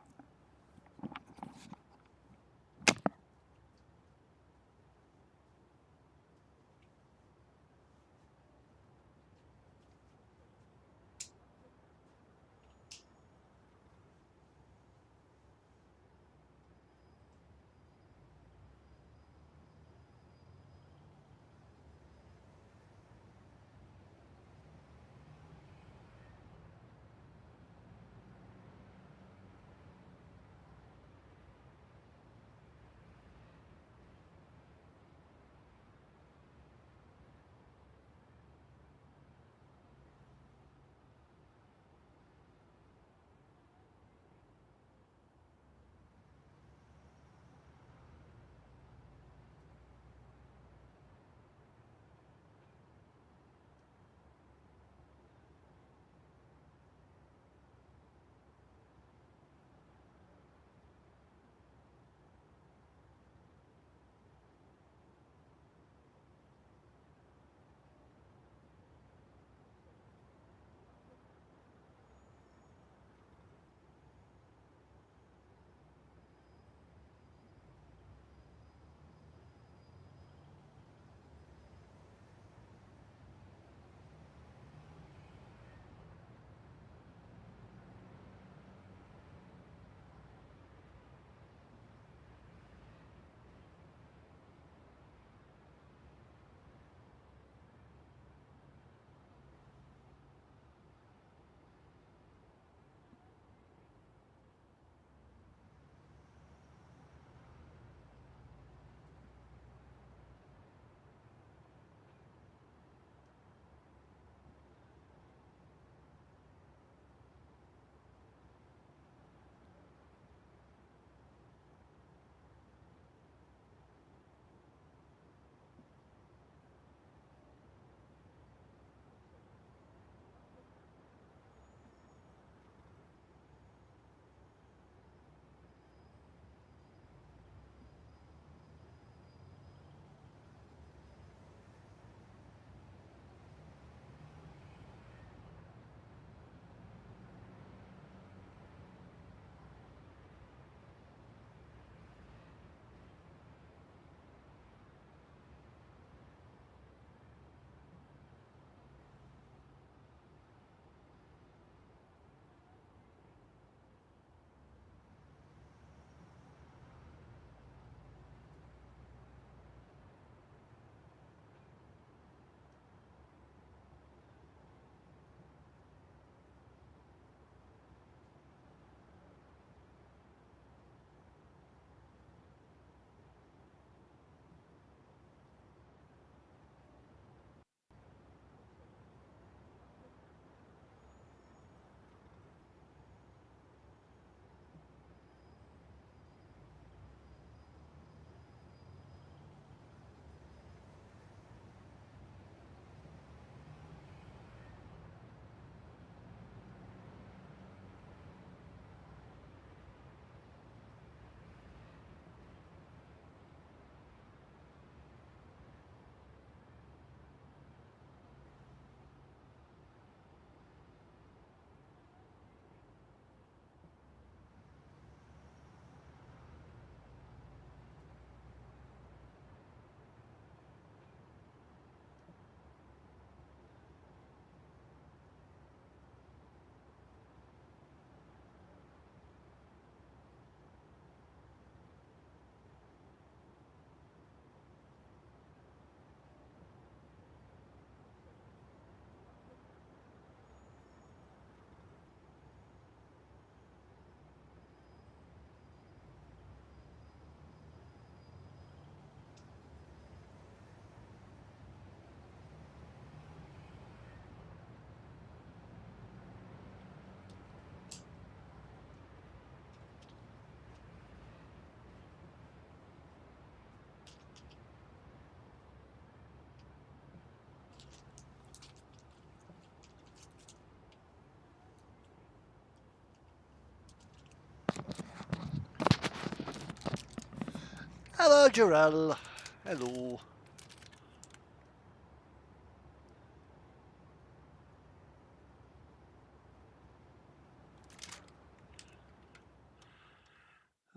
Hello, Jarell. Hello.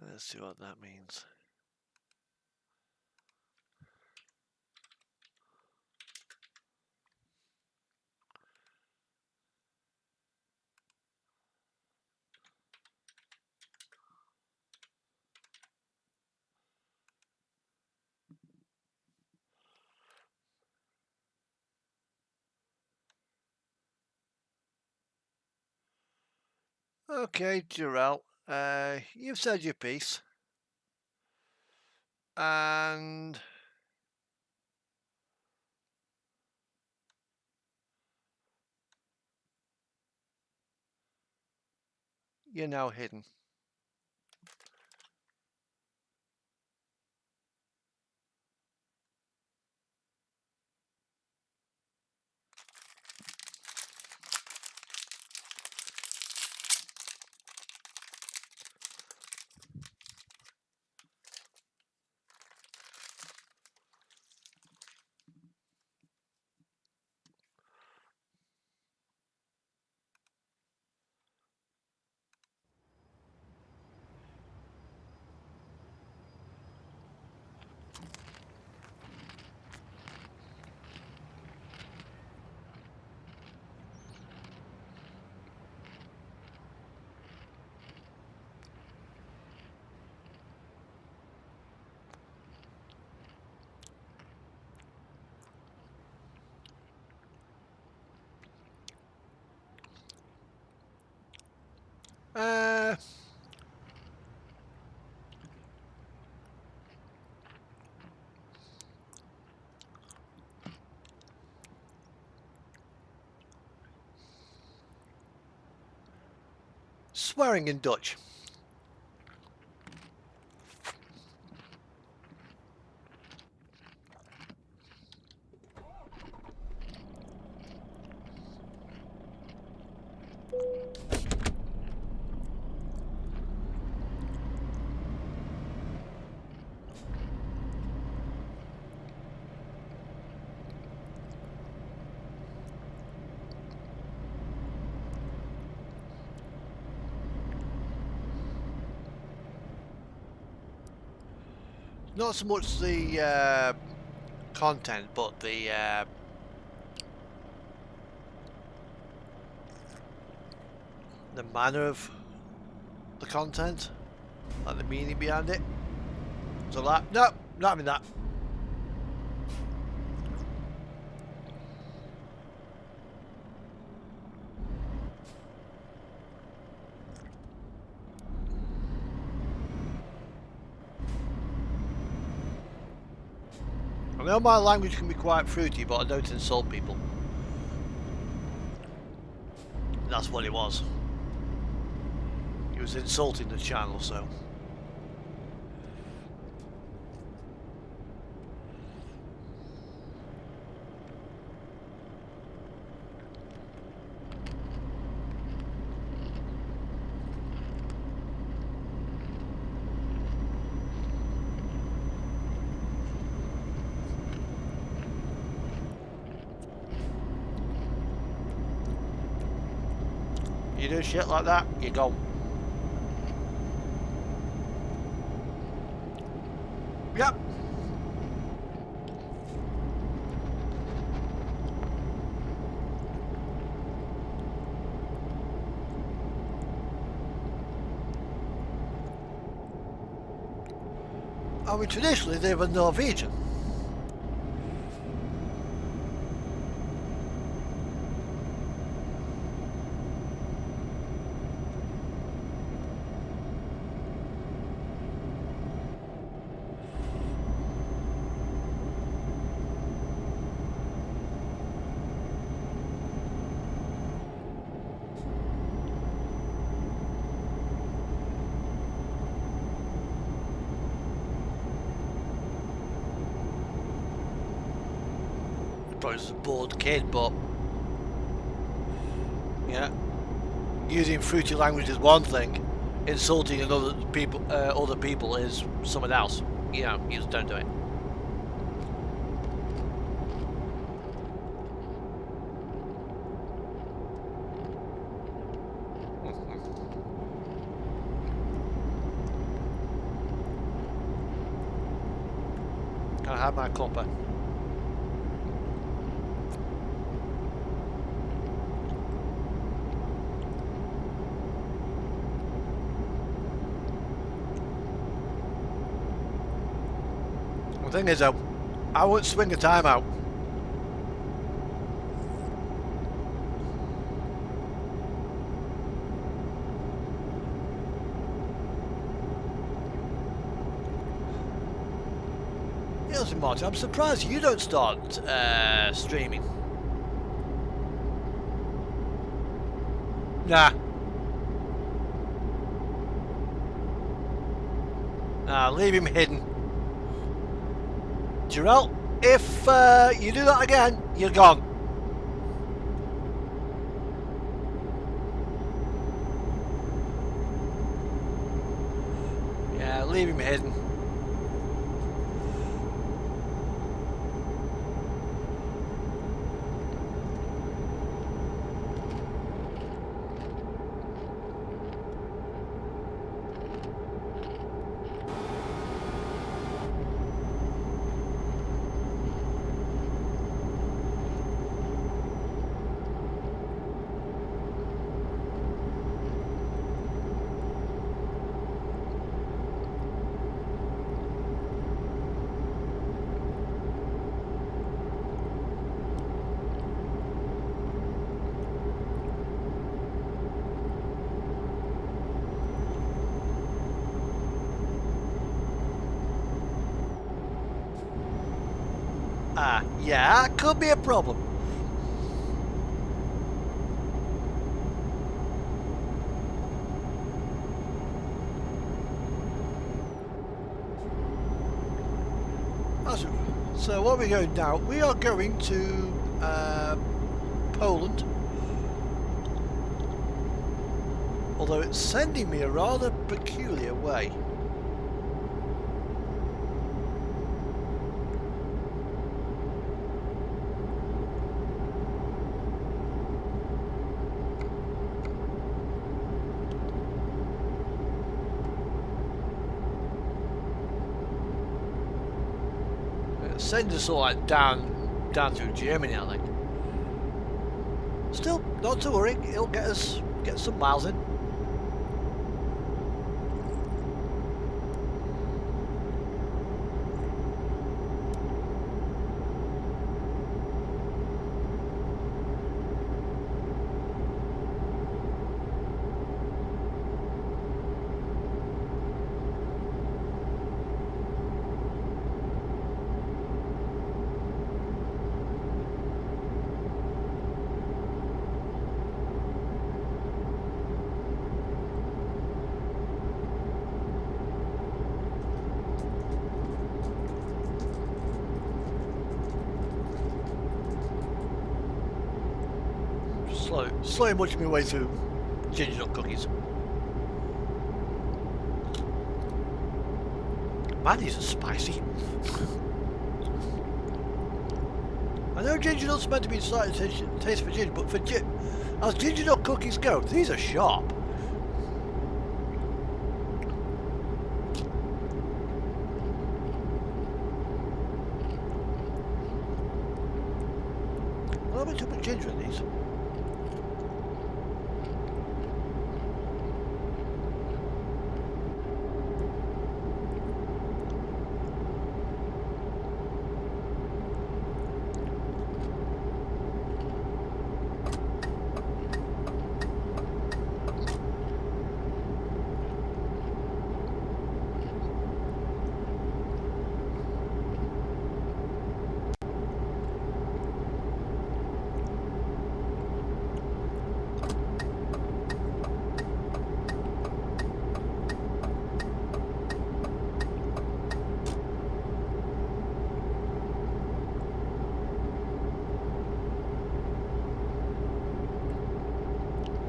Let's see what that means. Okay, Jarell. You've said your piece. And you're now hidden. Swearing in Dutch. Not so much the content, but the manner of the content, like the meaning behind it. So that, no, not having that. I know my language can be quite fruity, but I don't insult people. That's what it was. He was insulting the channel, so. You do shit like that, you go. Yep. I mean, traditionally they were Norwegian. Probably just a bored kid, but yeah, using fruity language is one thing, insulting other people is something else. you know, you just don't do it. Can I have my copper? The thing is, though, I won't swing a timeout. Yes, Martin, I'm surprised you don't start streaming. Nah. Nah, leave him hidden. Jarell, if you do that again, you're gone. Yeah, leave him hidden. Yeah, could be a problem. So what are we going now? We are going to Poland. Although it's sending me a rather peculiar way. Send us all like down through Germany, I think. Still, not to worry, it'll get some miles in. Slowly munching my way through ginger nut cookies. Man, these are spicy. I know ginger nuts meant to be slightly taste for ginger, but as ginger nut cookies go, these are sharp. A little bit too much ginger in these.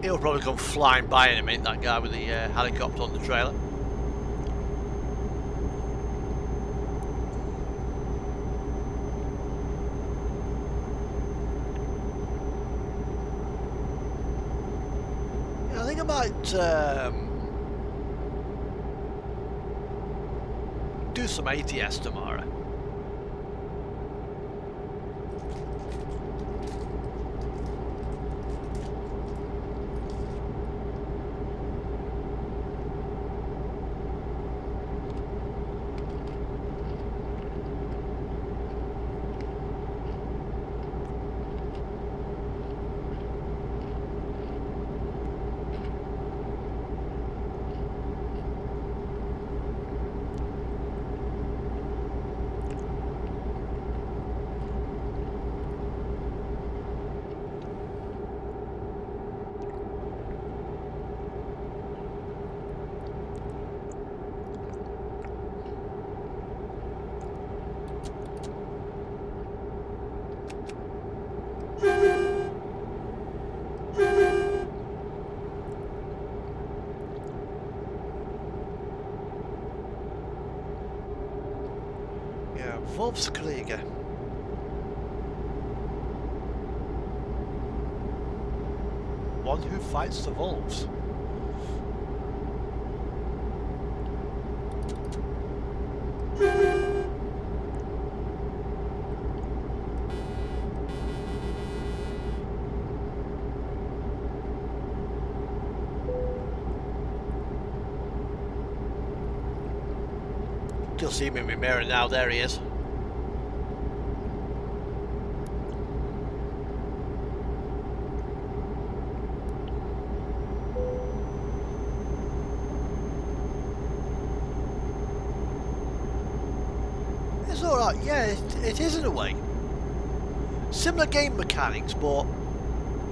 He'll probably come flying by in a minute, that guy with the helicopter on the trailer. I might do some ATS tomorrow. Yeah, Wolfskrieger. One who fights the wolves. You'll see him in my mirror now. There he is. It's alright, yeah, it is in a way. Similar game mechanics, but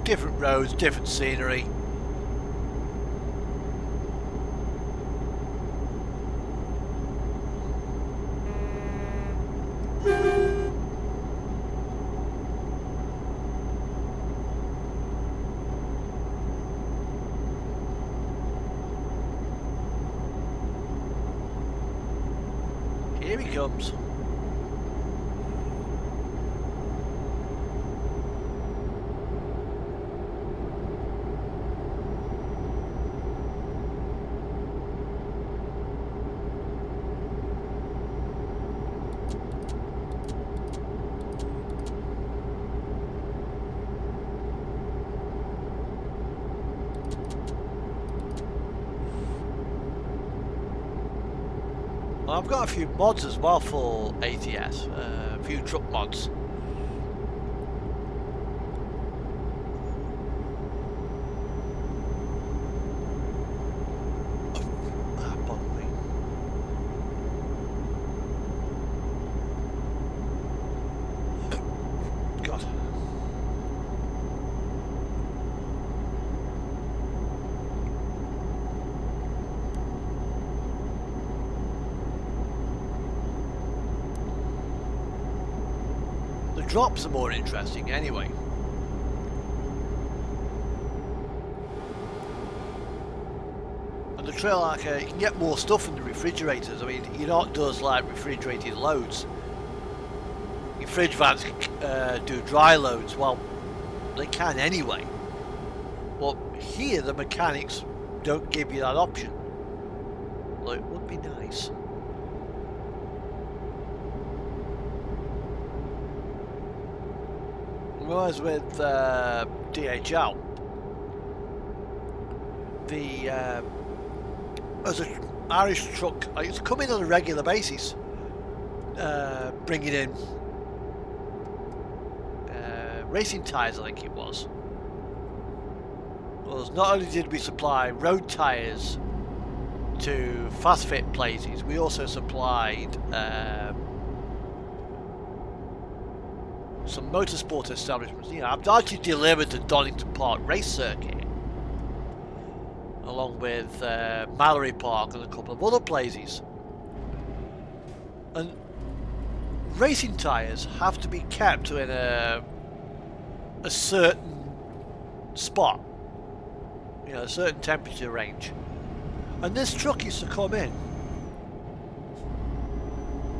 different roads, different scenery. Here he comes. I've got a few mods as well for ATS, a few truck mods. Pardon me. God. Drops are more interesting anyway. And the trail archer, you can get more stuff in the refrigerators. I mean, you're not does like refrigerated loads. Your fridge vans do dry loads. Well, they can anyway. But here the mechanics don't give you that option. Well, it would be nice. Whereas with DHL, the as an Irish truck, it's coming on a regular basis, bringing in racing tyres, I think it was. Well, not only did we supply road tyres to fast fit places, we also supplied some motorsport establishments. You know, I've actually delivered to Donington Park Race Circuit, along with Mallory Park and a couple of other places. And racing tyres have to be kept in a certain spot, you know, a certain temperature range. And this truck used to come in.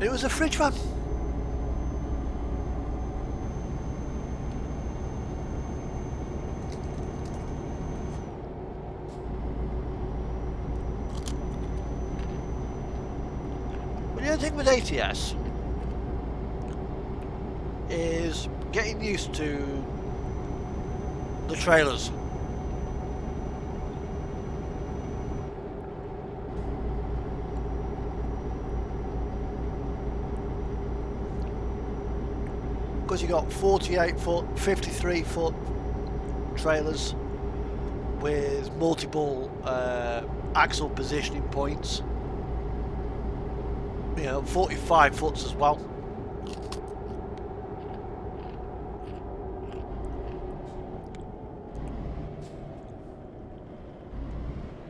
It was a fridge van. with ATS is getting used to the trailers. Because you got 48 foot, 53 foot trailers with multiple axle positioning points. You know, 45 foots as well.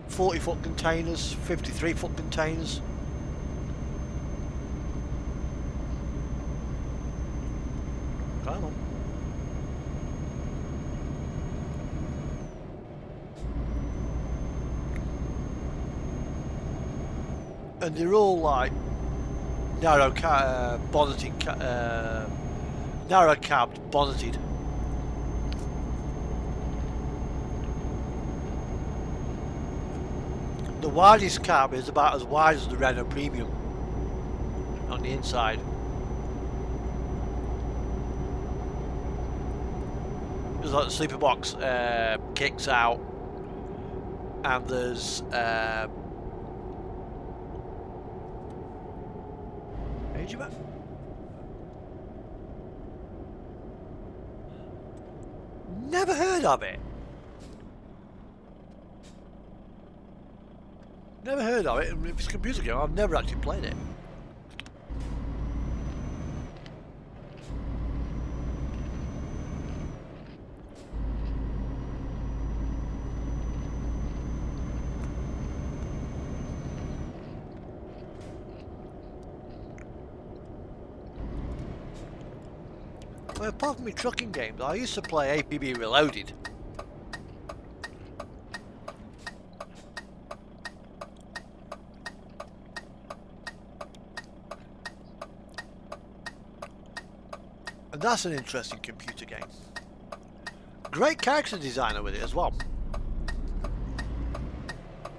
.40-foot containers, 53-foot containers. Come on. And they're all like narrow bonneted, narrow cabbed, bonneted. The widest cab is about as wide as the Renault Premium on the inside. There's like the sleeper box kicks out, and there's never heard of it. Never heard of it. If it's a computer game, I've never actually played it. Well, apart from my trucking games, I used to play APB Reloaded. And that's an interesting computer game. Great character designer with it as well.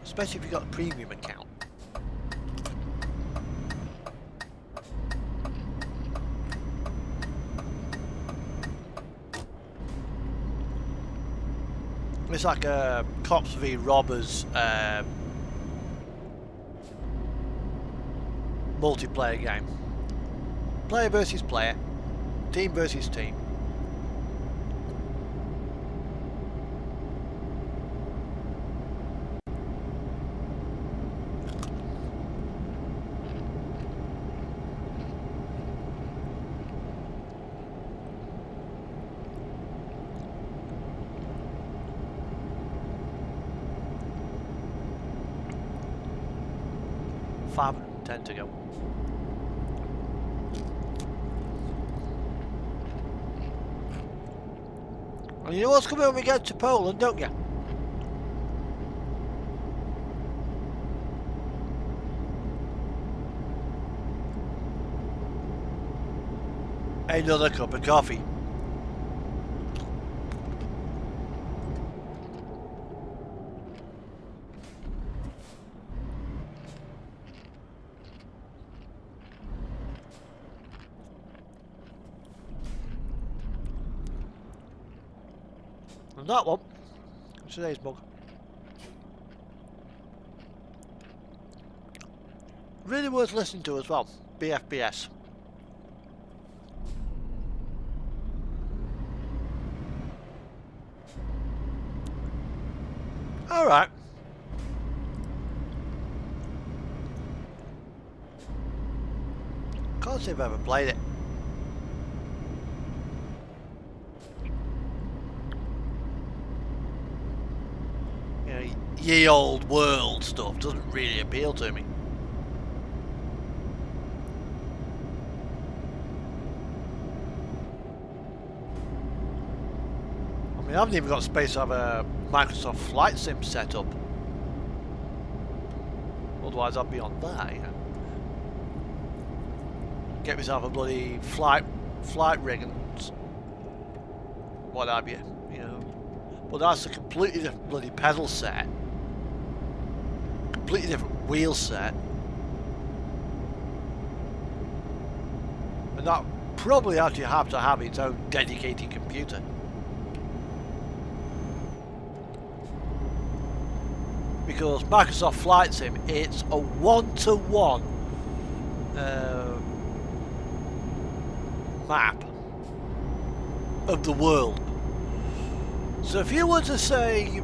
Especially if you've got a premium account. It's like a Cops v Robbers multiplayer game. Player versus player. Team versus team. $510 to go. And you know what's coming when we get to Poland, don't you? Another cup of coffee. And that one, today's mug. Really worth listening to as well, BFBS. Alright. Can't say I've ever played it. Ye old world stuff doesn't really appeal to me. I mean, I haven't even got space to have a Microsoft Flight Sim set up. Otherwise I'd be on that, you know. Get myself a bloody flight rig and what have you, you know. But that's a completely different bloody pedal set. Completely different wheel set. And that probably actually have to have its own dedicated computer. Because Microsoft Flight Sim, it's a one-to-one map of the world. So if you were to say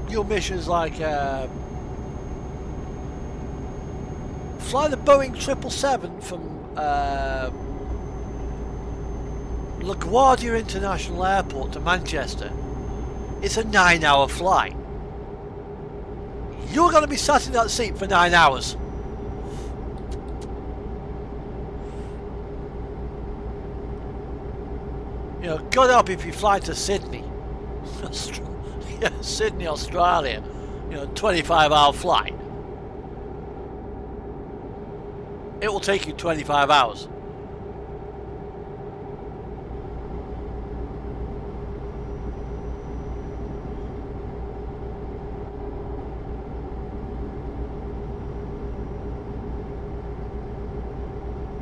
your mission's like fly the Boeing 777 from LaGuardia International Airport to Manchester, it's a 9-hour flight. You're going to be sat in that seat for 9 hours. You know, God help if you fly to Sydney. Yeah, Sydney, Australia. You know, 25-hour flight. It will take you 25 hours.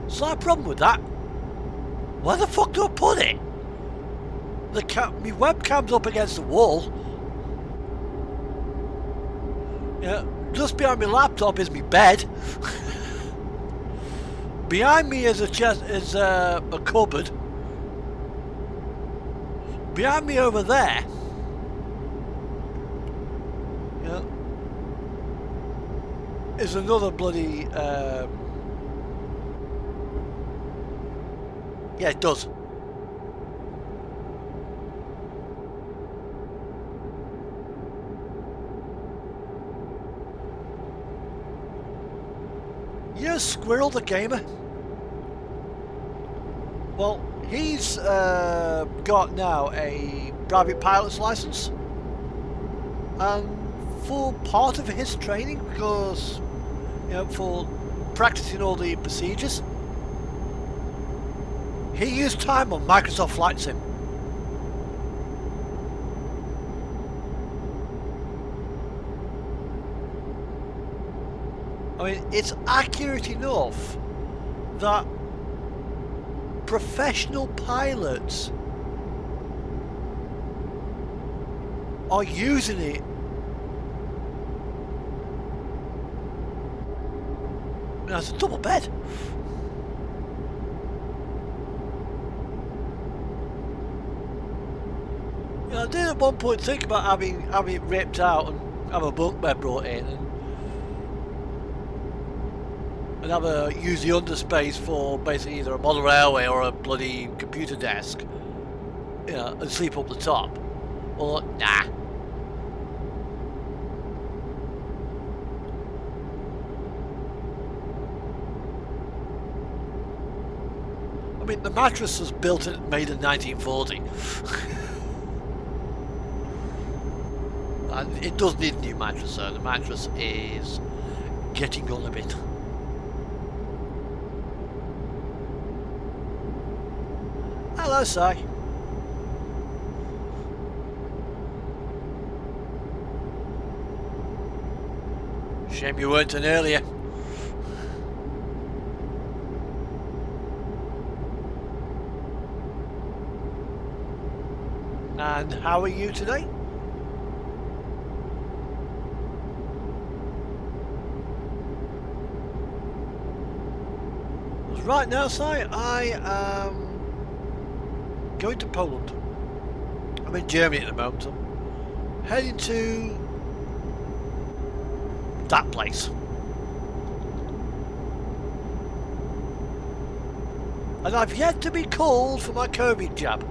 Slight problem with that. Where the fuck do I put it? My webcam's up against the wall. Yeah, just behind my laptop is my bed. Behind me is a cupboard. Behind me over there, yeah, is another bloody. Yeah, it does. Yeah, Squirrel the Gamer. Well, he's got now a private pilot's license, and for part of his training, because you know, for practicing all the procedures, he used time on Microsoft Flight Sim. I mean, it's accurate enough that professional pilots are using it as a double bed. You know, I did at one point think about having it ripped out and have a bunk bed brought in and have use the underspace for basically either a model railway or a bloody computer desk, you know, and sleep up the top. Or nah. I mean, the mattress was made in 1940. And it does need a new mattress, so the mattress is getting on a bit. Hello, Si. Shame you weren't in earlier. And how are you today? Right now, Si, I am going to Poland. I'm in Germany at the moment. I'm heading to that place. And I've yet to be called for my COVID jab.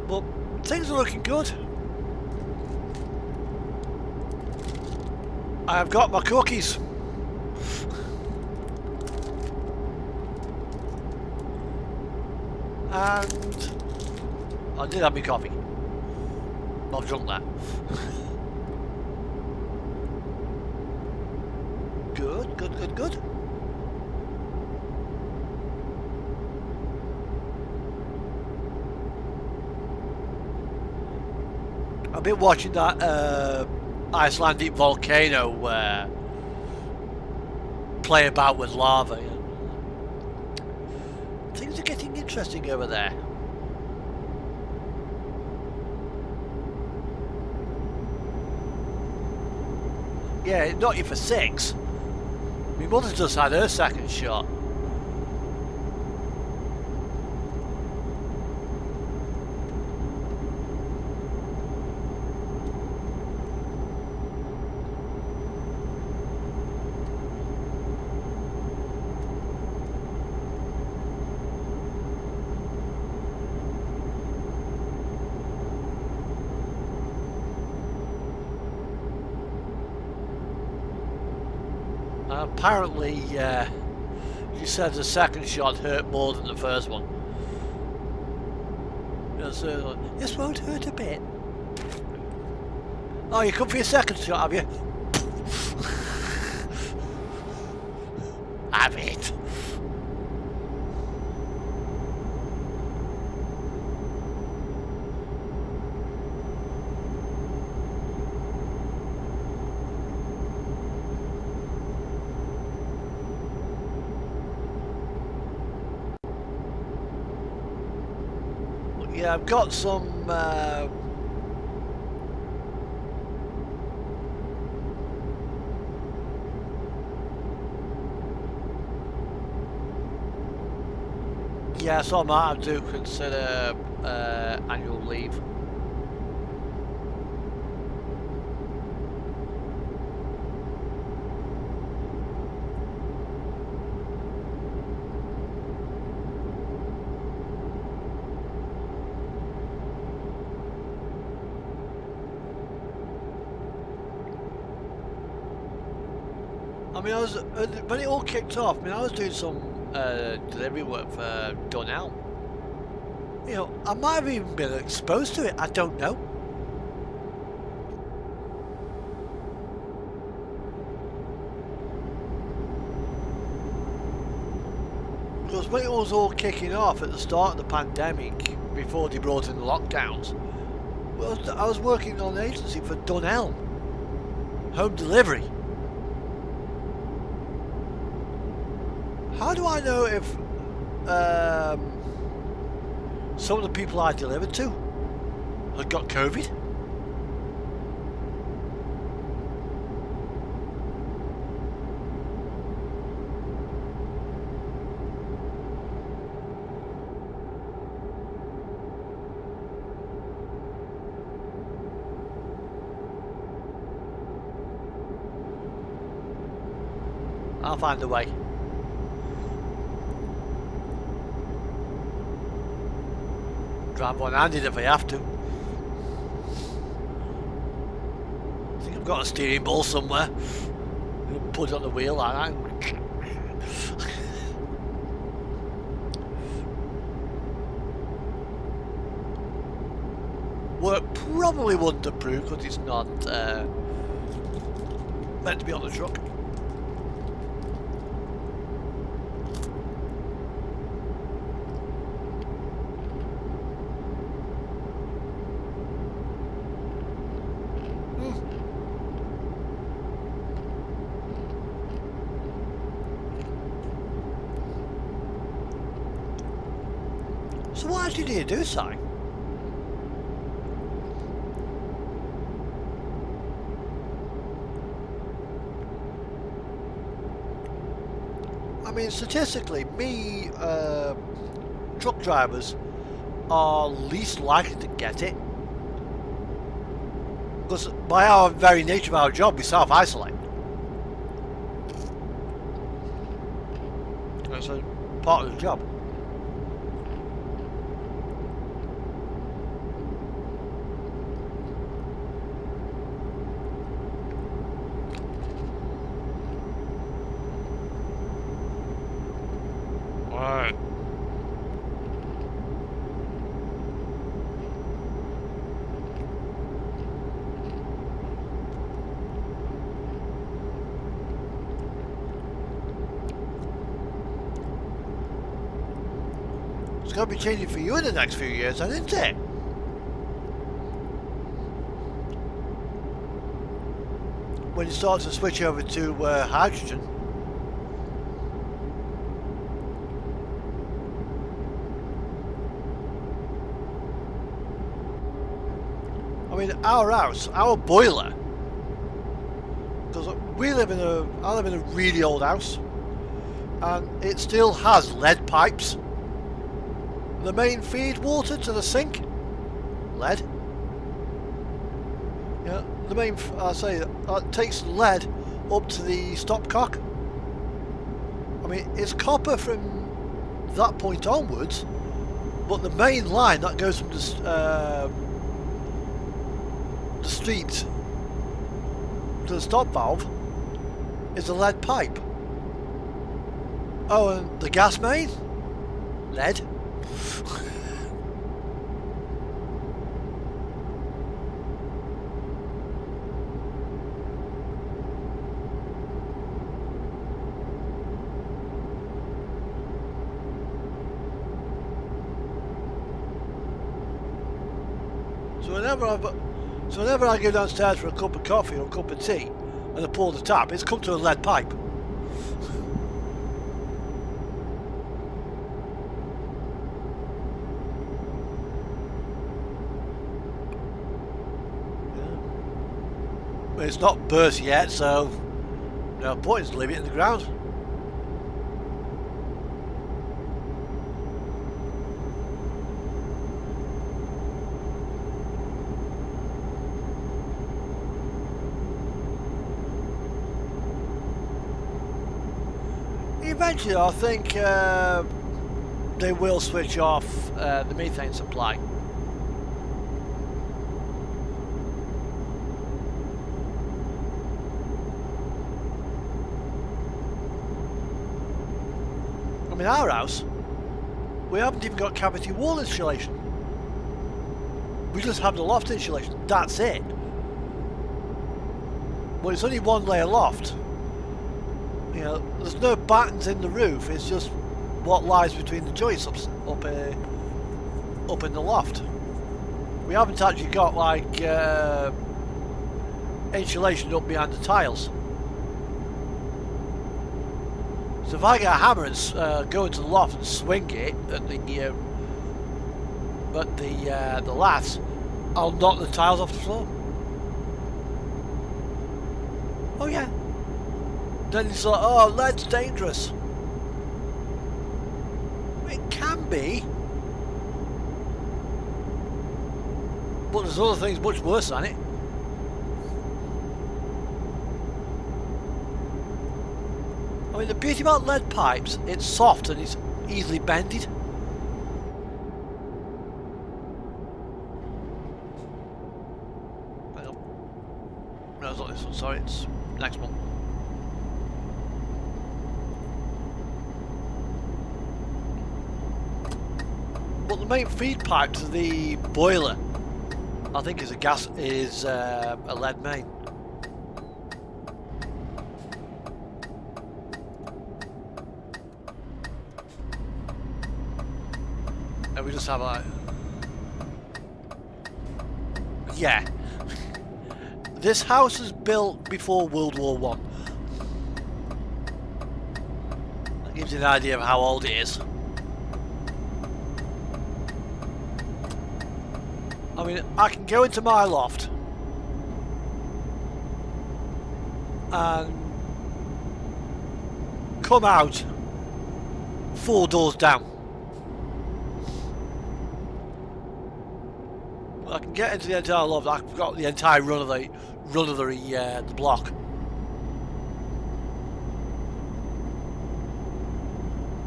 But things are looking good. I have got my cookies. And I did have my coffee. I've drunk that. Good, good, good, good. I've been watching that Icelandic volcano play about with lava. Things are getting interesting over there. Yeah, not you for 6. My mother just had her second shot. Apparently, she said the second shot hurt more than the first one. So, this won't hurt a bit. Oh, you come for your second shot, have you? Have it. Yeah, I've got some yeah, so I might have to consider annual leave. I mean, I was when it all kicked off. I mean, I was doing some delivery work for Donnell. You know, I might have even been exposed to it. I don't know. Because when it was all kicking off at the start of the pandemic, before they brought in the lockdowns, well, I was working on an agency for Donnell, home delivery. How do I know if some of the people I delivered to had got COVID? I'll find a way. Drive one-handed if I have to. I think I've got a steering ball somewhere. Put it on the wheel like that. Work probably wouldn't approve because it's not meant to be on the truck. So what actually do you do, Si? I mean, statistically, truck drivers are least likely to get it. Because by our very nature of our job, we self-isolate. That's a part of the job. Alright. It's going to be changing for you in the next few years, isn't it? when you start to switch over to hydrogen. I mean, our house, our boiler, because I live in a really old house, and it still has lead pipes. The main feed water to the sink, lead. Yeah, the main, I say, takes lead up to the stopcock. I mean, it's copper from that point onwards, but the main line that goes from the street to the stop valve is a lead pipe. Oh, and the gas main, lead. So whenever I go downstairs for a cup of coffee or a cup of tea and I pull the tap, it's come to a lead pipe. Well, it's not burst yet, so no point is to leave it in the ground. Eventually, I think they will switch off the methane supply. I mean, our house, we haven't even got cavity wall insulation. We just have the loft insulation. That's it. But it's only one layer loft. You know, there's no battens in the roof. It's just what lies between the joists up in the loft. We haven't actually got like insulation up behind the tiles. So if I get a hammer and go into the loft and swing it at the laths, I'll knock the tiles off the floor. Oh yeah. Then it's like, oh, lead's dangerous. It can be. But there's other things much worse than it. I mean, the beauty about lead pipes, it's soft and it's easily bended. Hang on. No, it's not this one, sorry, it's the next one. But the main feed pipe to the boiler, I think, is a lead main. And we just have a... Yeah. This house was built before World War One. That gives you an idea of how old it is. I mean, I can go into my loft and come out 4 doors down. I can get into the entire loft. I've got the entire run of the block.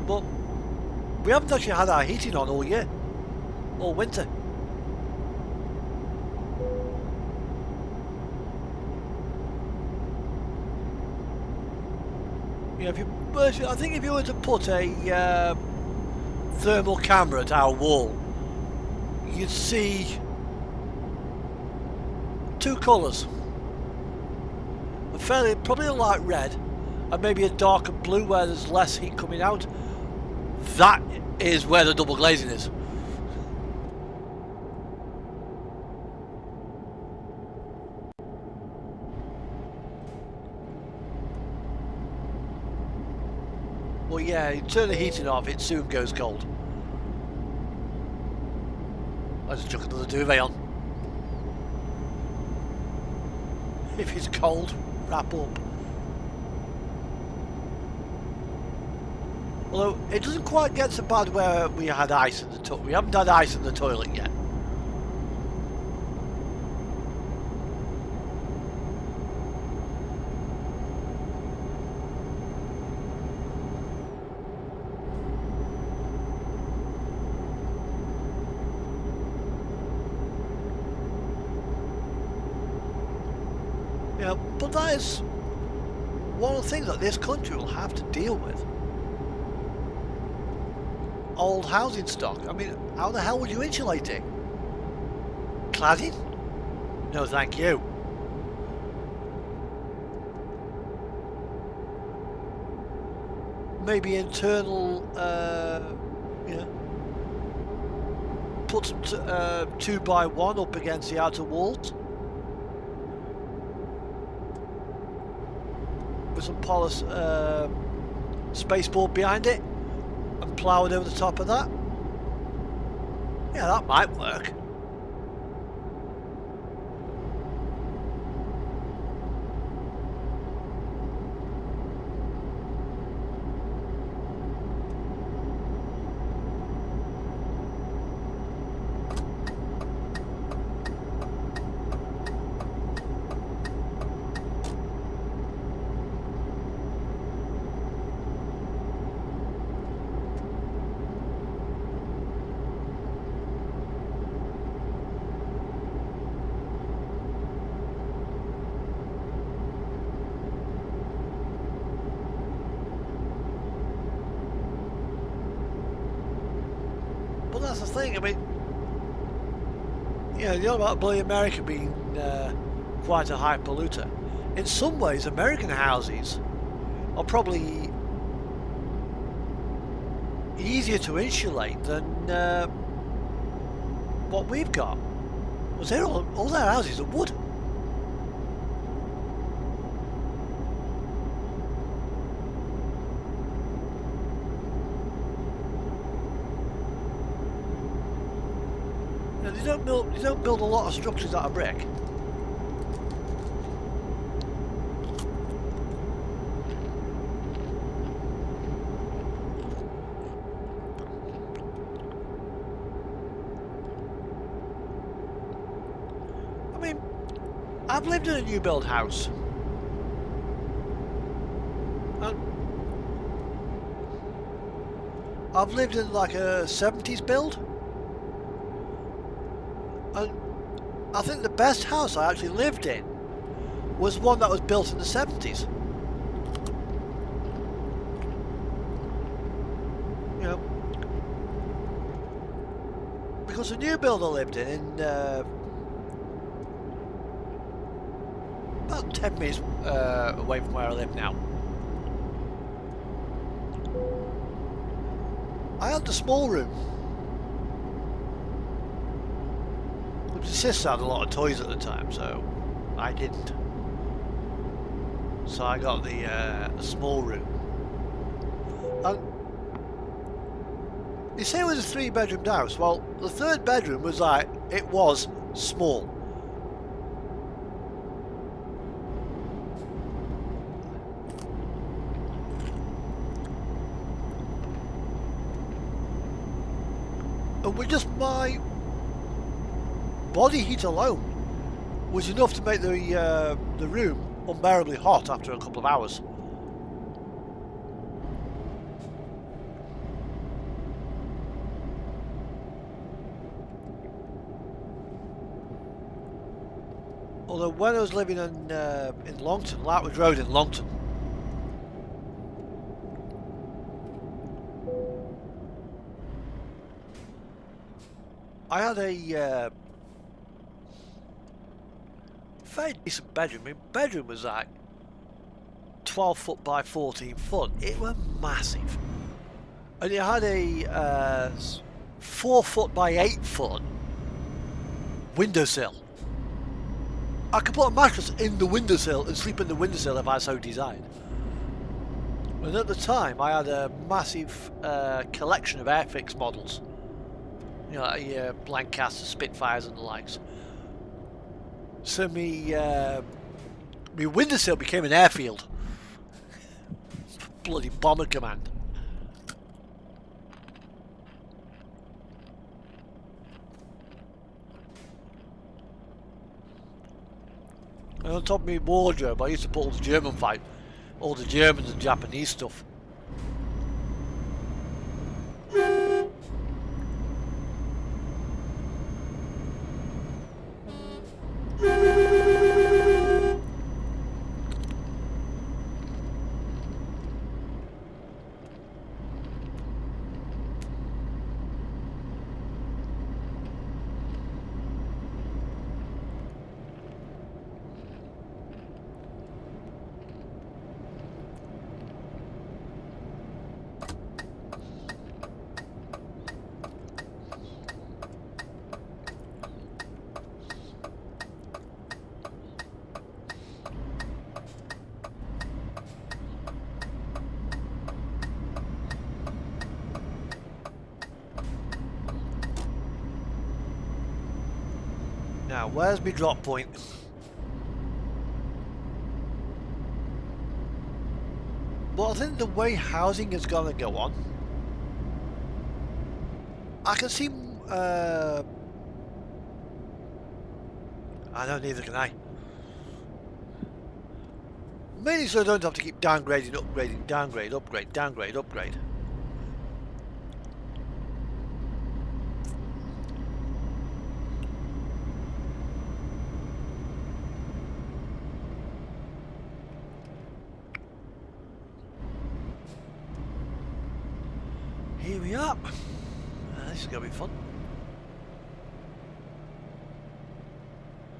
But we haven't actually had our heating on all year, all winter. You know, I think if you were to put a thermal camera at our wall, you'd see 2 colours. Probably a light red, and maybe a darker blue where there's less heat coming out. That is where the double glazing is. But yeah, you turn the heating off, it soon goes cold. I just chuck another duvet on. If it's cold, wrap up. Although it doesn't quite get so bad where we had ice in the toilet. We haven't had ice in the toilet yet. Yeah, but that is one of the things that this country will have to deal with. Old housing stock. I mean, how the hell would you insulate it? Cladding? No, thank you. Maybe internal, yeah. Put some 2x1 up against the outer walls. With some polished spaceport behind it. And plough it over the top of that. Yeah, that might work. That's the thing. I mean, you know about bloody America being quite a high polluter. In some ways, American houses are probably easier to insulate than what we've got. Was all their houses are wood? You don't build a lot of structures out of brick. I mean, I've lived in a new build house. And I've lived in like a 70s build. And I think the best house I actually lived in was one that was built in the 70s. You know, because the new build I lived in about 10 minutes away from where I live now. I had the small room. My sister had a lot of toys at the time, so I didn't. So I got the small room. And you say it was a 3-bedroom house. Well, the 3rd bedroom was small. And with just my body heat alone was enough to make the room unbearably hot after a couple of hours. Although when I was living in Longton, Larkwood Road in Longton, I had a very decent bedroom. My bedroom was like 12 foot by 14 foot. It was massive. And it had a 4 foot by 8 foot windowsill. I could put a mattress in the windowsill and sleep in the windowsill if I so desired. And at the time, I had a massive collection of Airfix models. You know, like your Lancaster, Spitfires and the likes. So me windowsill became an airfield. Bloody bomber command. And on top of my wardrobe, I used to put all the German fight, all the Germans and Japanese stuff. Now, where's my drop point? Well, I think the way housing is going to go on, I can see. I know, neither can I. Mainly so I don't have to keep downgrading, upgrading, downgrade, upgrade, downgrade, upgrade. Here we are. This is going to be fun.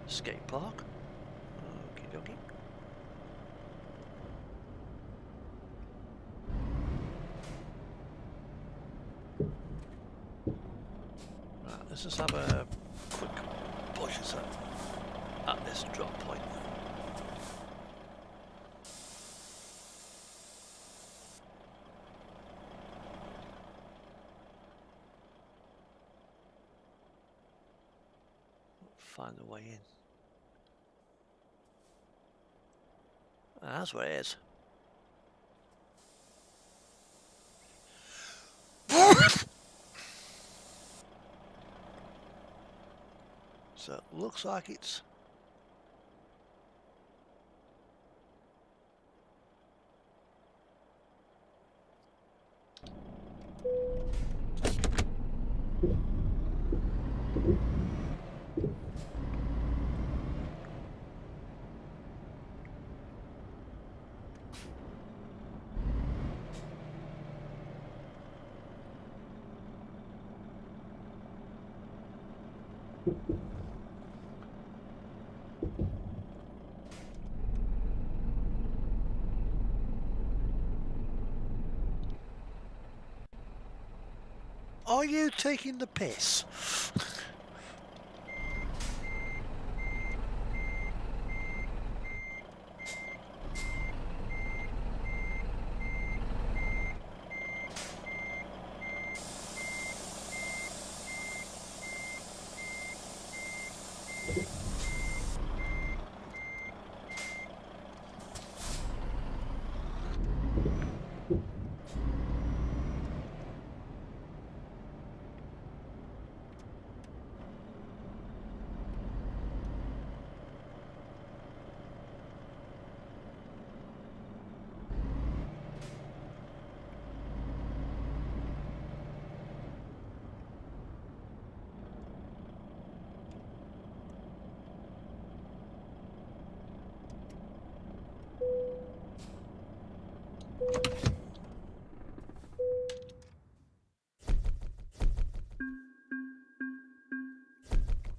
Skate park. Okie dokie. Right, let's just have a quick push at this drop point. Find a way in. That's where it is. So it looks like it's Are you taking the piss?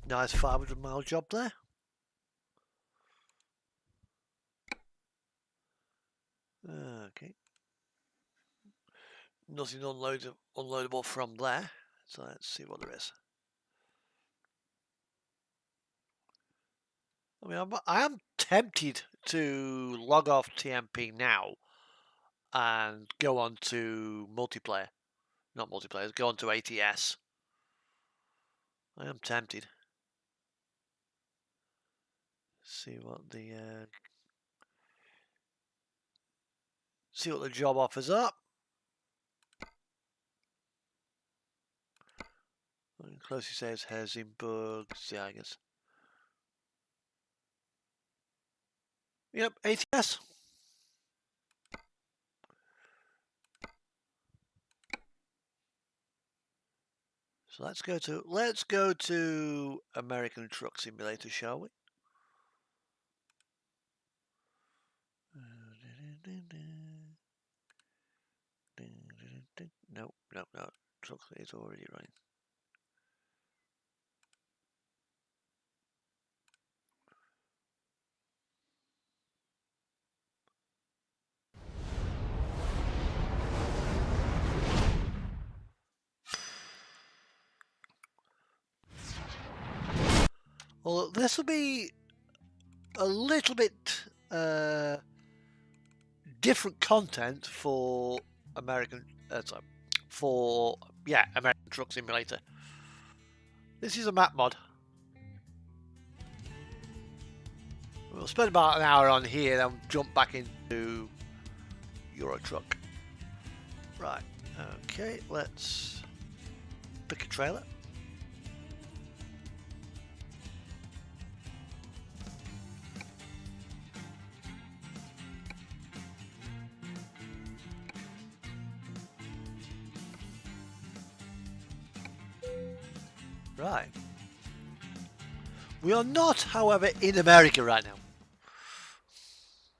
Nice 500-mile job there. Okay. Nothing unloadable from there. So let's see what there is. I mean, I am tempted to log off TMP now and go on to multiplayer. Not multiplayer, go on to ATS. I am tempted. See what the job offers up. Closely says Helsingborg, Zagers. Yep, ATS. So let's go to American Truck Simulator, shall we? No. Truck is already running. Well, this will be a little bit different content for American Truck Simulator. This is a map mod. We'll spend about an hour on here, then jump back into Euro Truck. Right, okay, let's pick a trailer. Right. We are not, however, in America right now.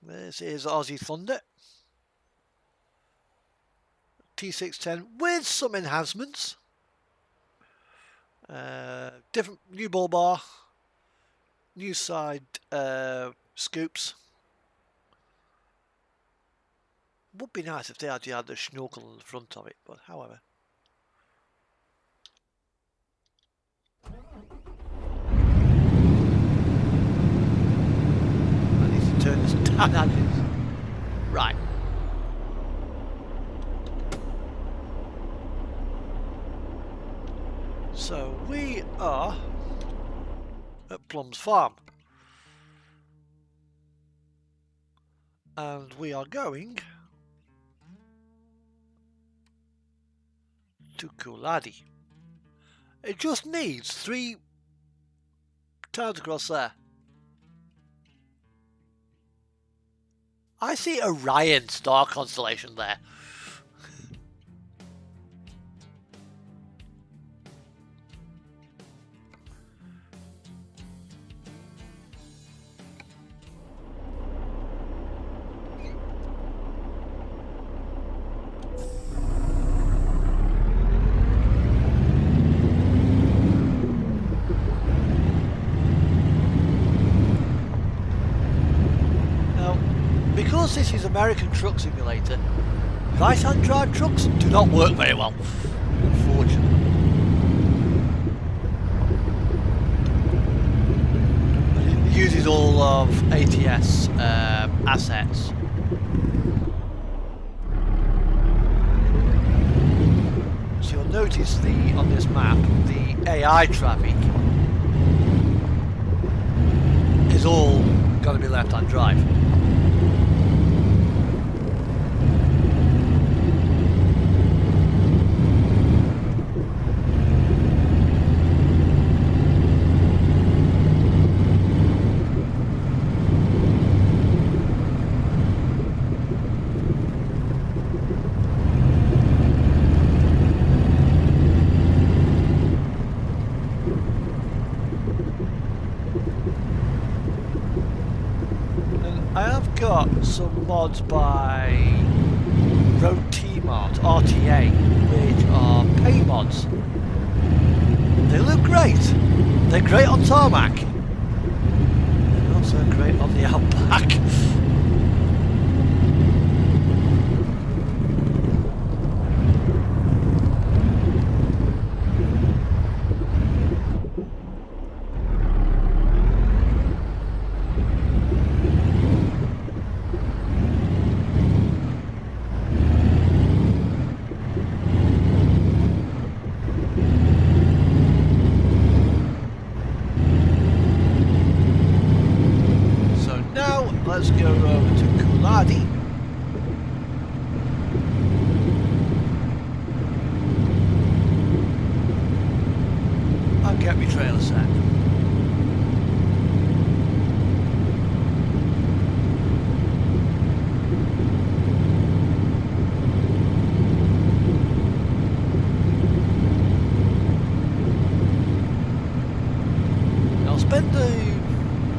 This is Aussie Thunder. T610 with some enhancements. Different new bull bar. New side scoops. Would be nice if they actually had the snorkel on the front of it, but however. I need to turn this down. Right. So we are at Plum's farm. And we are going to Kuladi. It just needs 3 towns across there. I see Orion star constellation there. Because this is American Truck Simulator, right-hand drive trucks do not work very well, unfortunately. It uses all of ATS assets. So you'll notice on this map, the AI traffic is all going to be left-hand drive. Some mods by Rotimart, RTA, which are pay mods. They look great. They're great on tarmac. They're not so great on the outback. get my trailer set.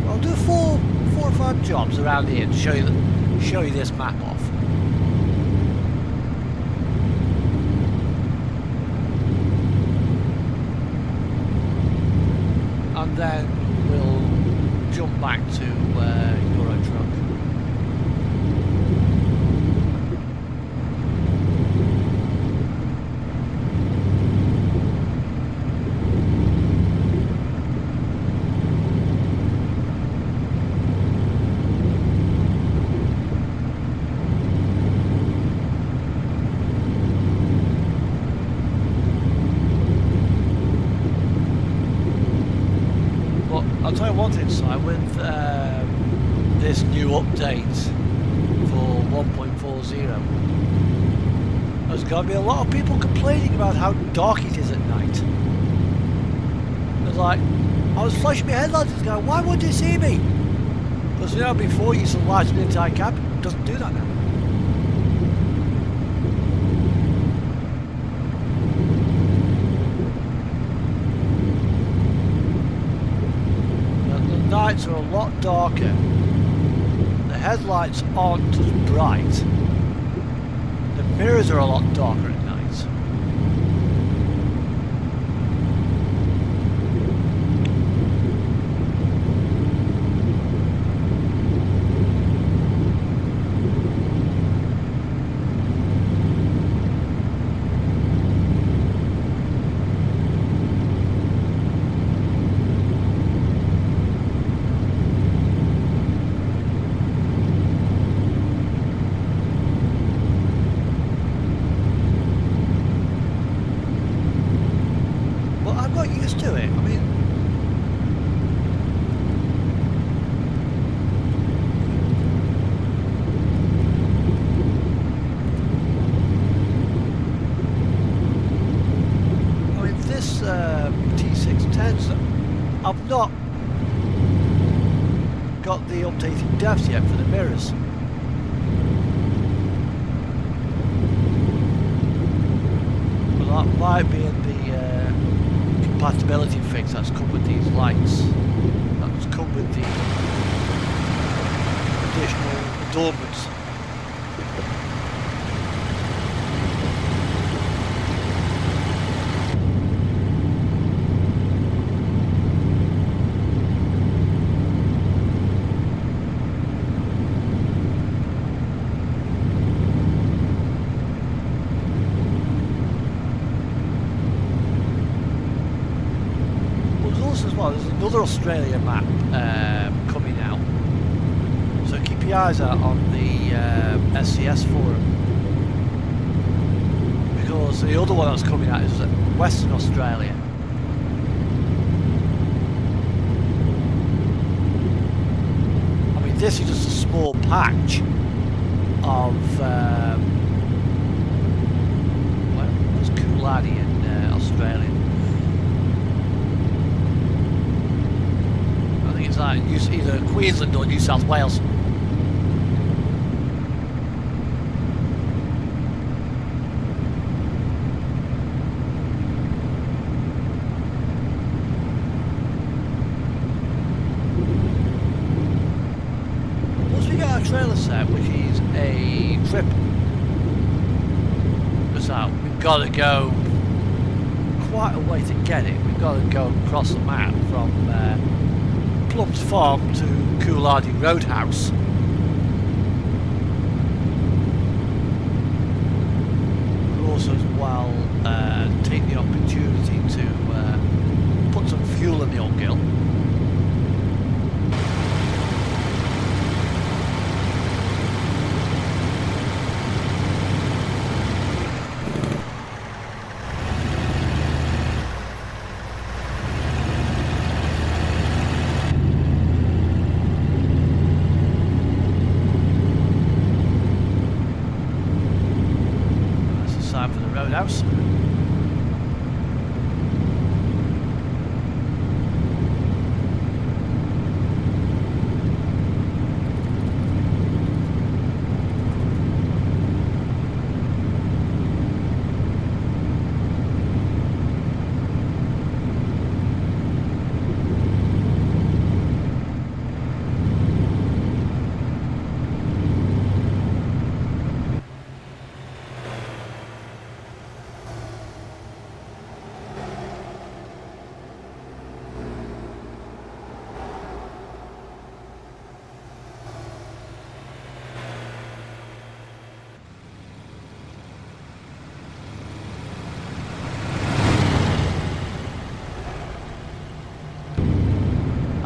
I'll do four or five jobs around here to show you this map off. And then we'll jump back to Euro Truck. I'll tell you one thing, Si, with this new update for 1.40, there's going to be a lot of people complaining about how dark it is at night. It's like, I was flashing my headlights and going, why won't you see me? Because before you used to light the entire cab, it doesn't do that now. Nights are a lot darker. The headlights aren't as bright. The mirrors are a lot darker at night. Used to it. I mean, this T610s, I've not got the updated depths yet for the mirrors. Well, that might be in the compatibility fix that's come with these lights. That's come with the additional adornments. As well, there's another Australia map coming out, so keep your eyes out on the SCS forum, because the other one that's coming out is Western Australia. I mean, this is just a small patch of where's Cooladi in Australia? It's like either Queensland or New South Wales. Once we get our trailer set, which is a trip, so we've got to go quite a way to get it. We've got to go across the map from Plums Farm to Cooladi Roadhouse. We'll also as well take the opportunity to put some fuel in the old girl. For the roadhouse.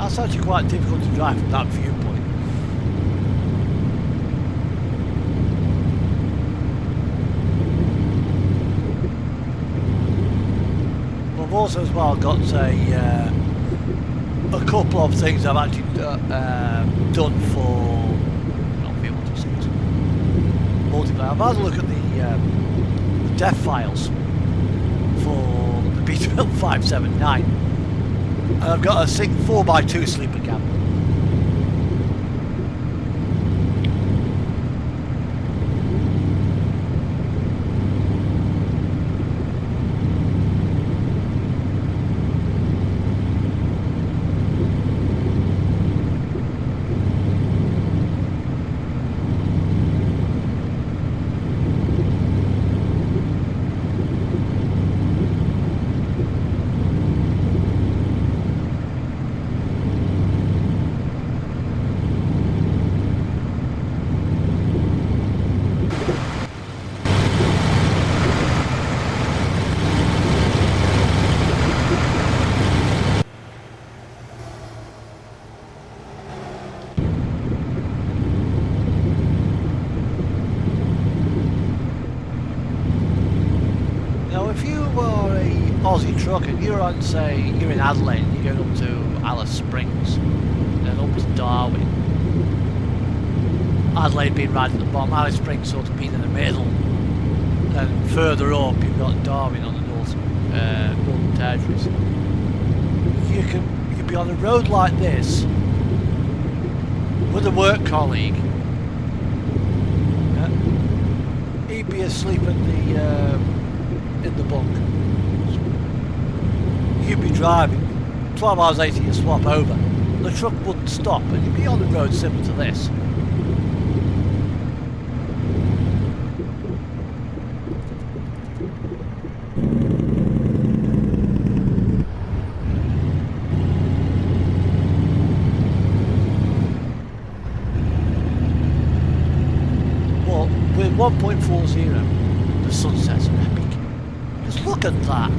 That's actually quite difficult to drive from that viewpoint. I've also as well got a couple of things I've actually done for not V126 multiplayer. I've had a look at the dev files for the Peterbilt 579, and I've got a 4x2 sleeper cab. Aussie truck and you're on, say, you're in Adelaide and you're going up to Alice Springs, then up to Darwin. Adelaide being right at the bottom, Alice Springs sort of being in the middle, and further up you've got Darwin on the Northern Territories. You'd be on a road like this with a work colleague. He'd be asleep in the bunk. You'd be driving, 12 hours later you swap over, the truck wouldn't stop and you'd be on the road similar to this. Well, with 1.40, the sunsets are epic. Just look at that.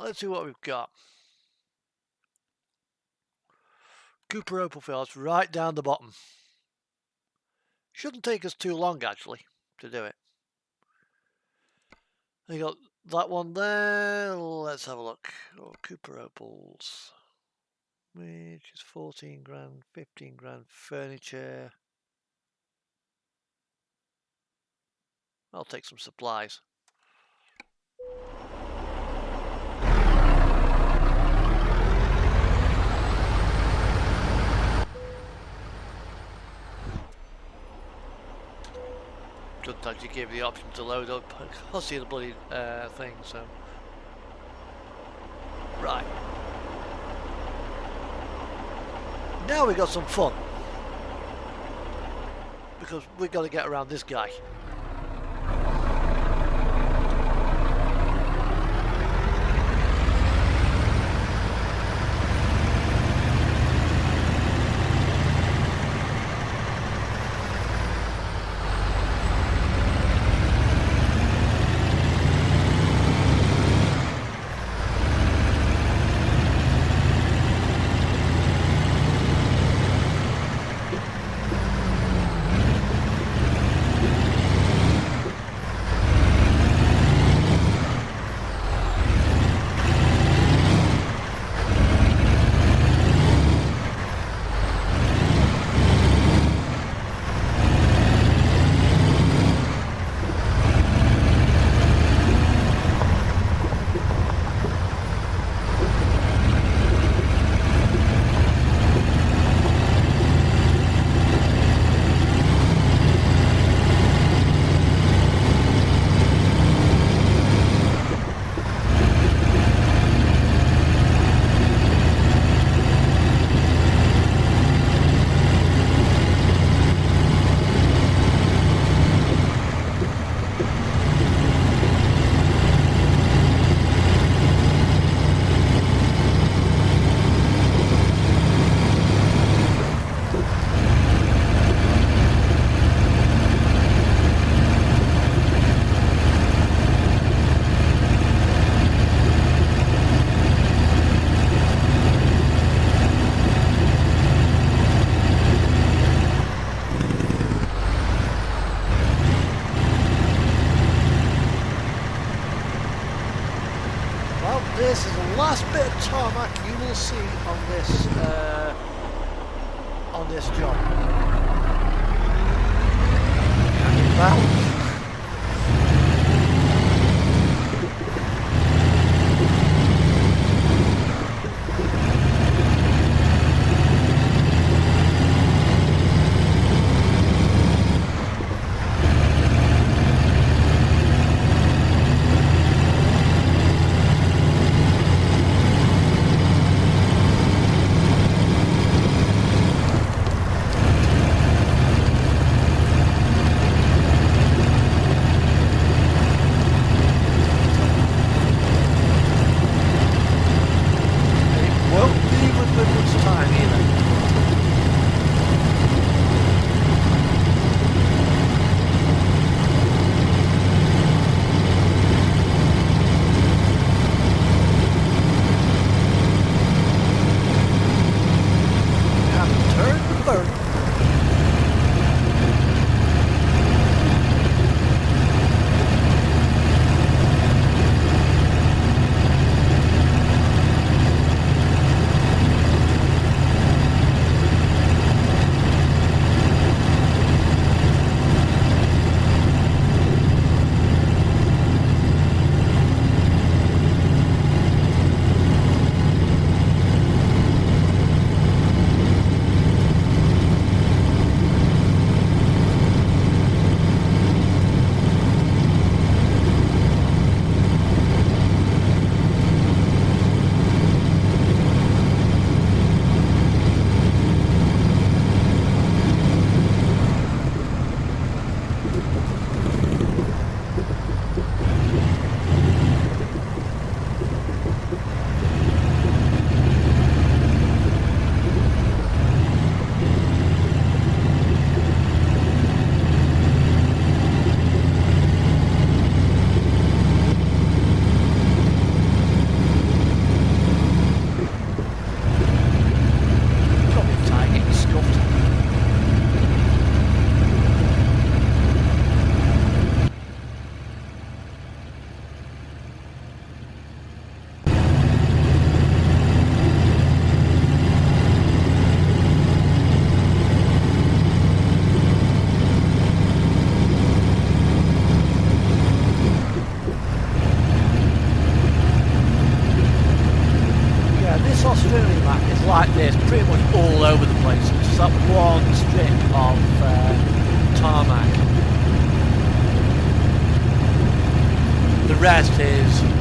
let's see what we've got. Cooper Opal Fields right down the bottom. Shouldn't take us too long actually to do it. You got that one there. Let's have a look. Oh, Cooper Opals, which is 14 grand, 15 grand. Furniture. I'll take some supplies. Couldn't actually give the option to load up. I'll see the bloody thing, so. Right. Now we got some fun. Because we've got to get around this guy. This is the last bit of tarmac you will see on this job. Well,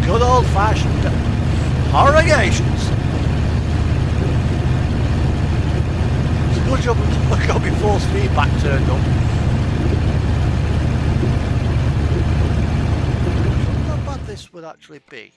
good old-fashioned horrigations. It's a good job I got my force feedback turned up. How bad this would actually be.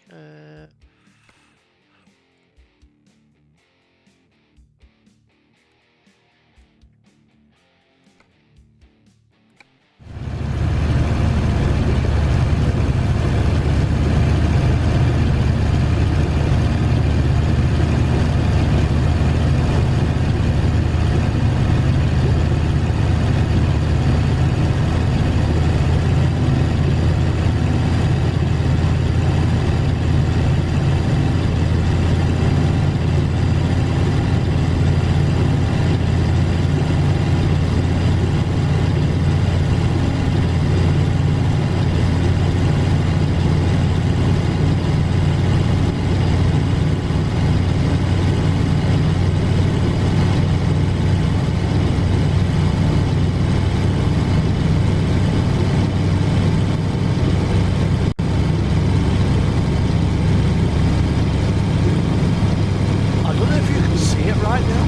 I don't know if you can see it right now.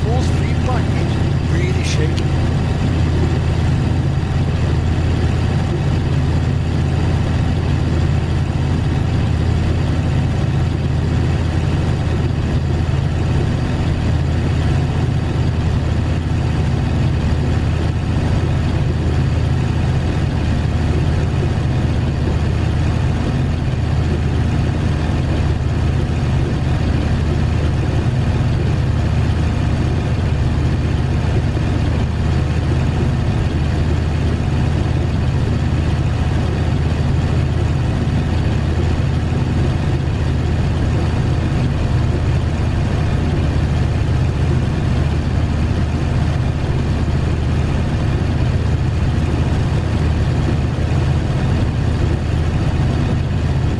Force feedback is really shaky.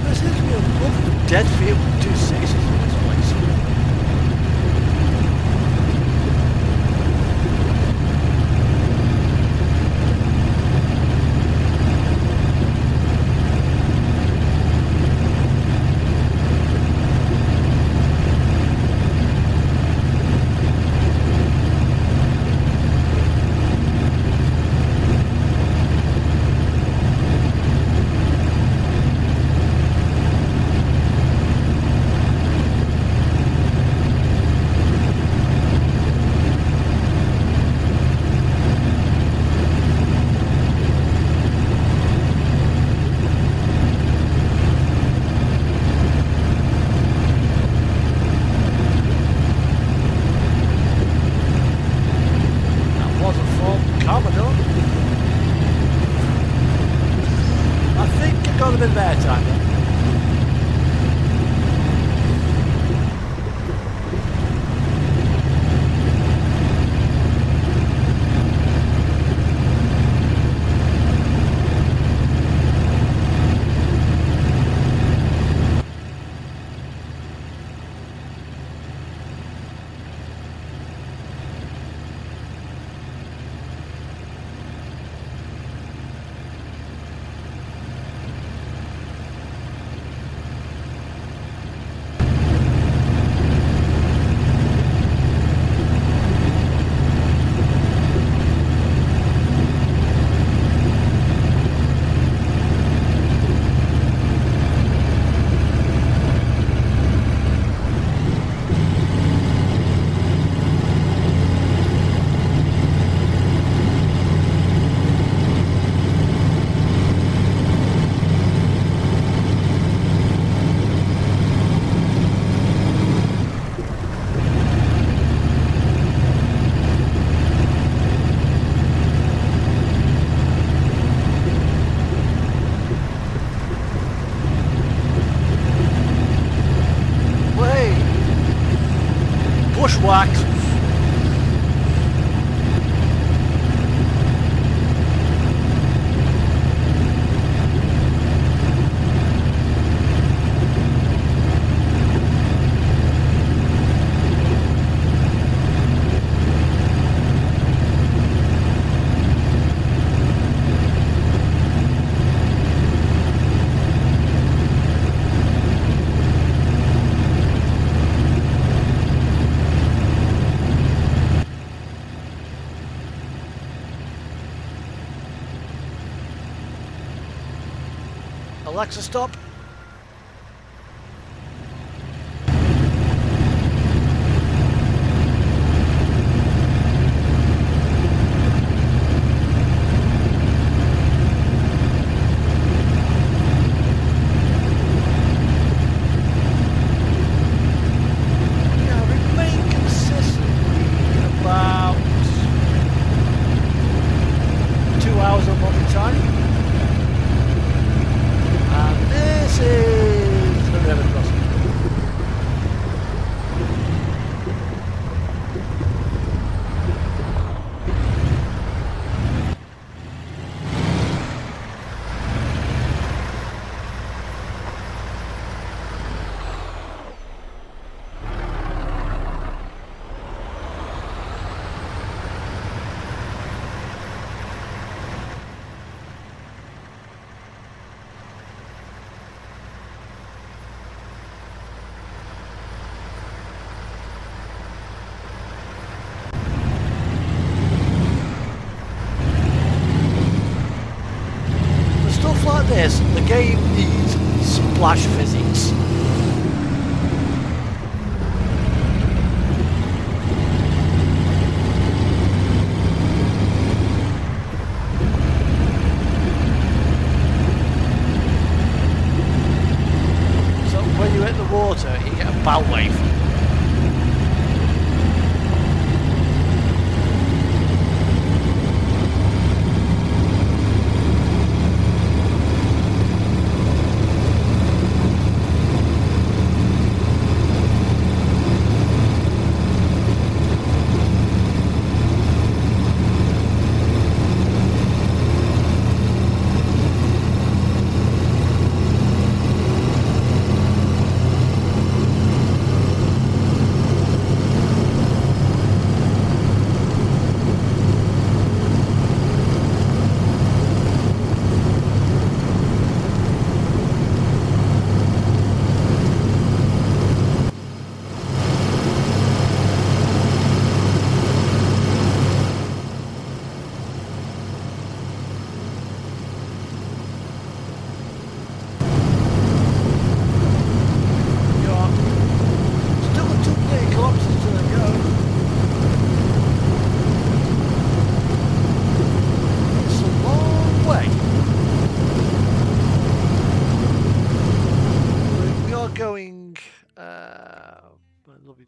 This is me above dead field 2.6s in this place. That was a full Commodore. I think I got a bit of airtime there. bushwhacked. Alexa, stop. Yeah, remain consistently about 2 hours of modern time. And this is the river crossing. For stuff like this, the game needs splash physics. So when you hit the water, you get a bow wave.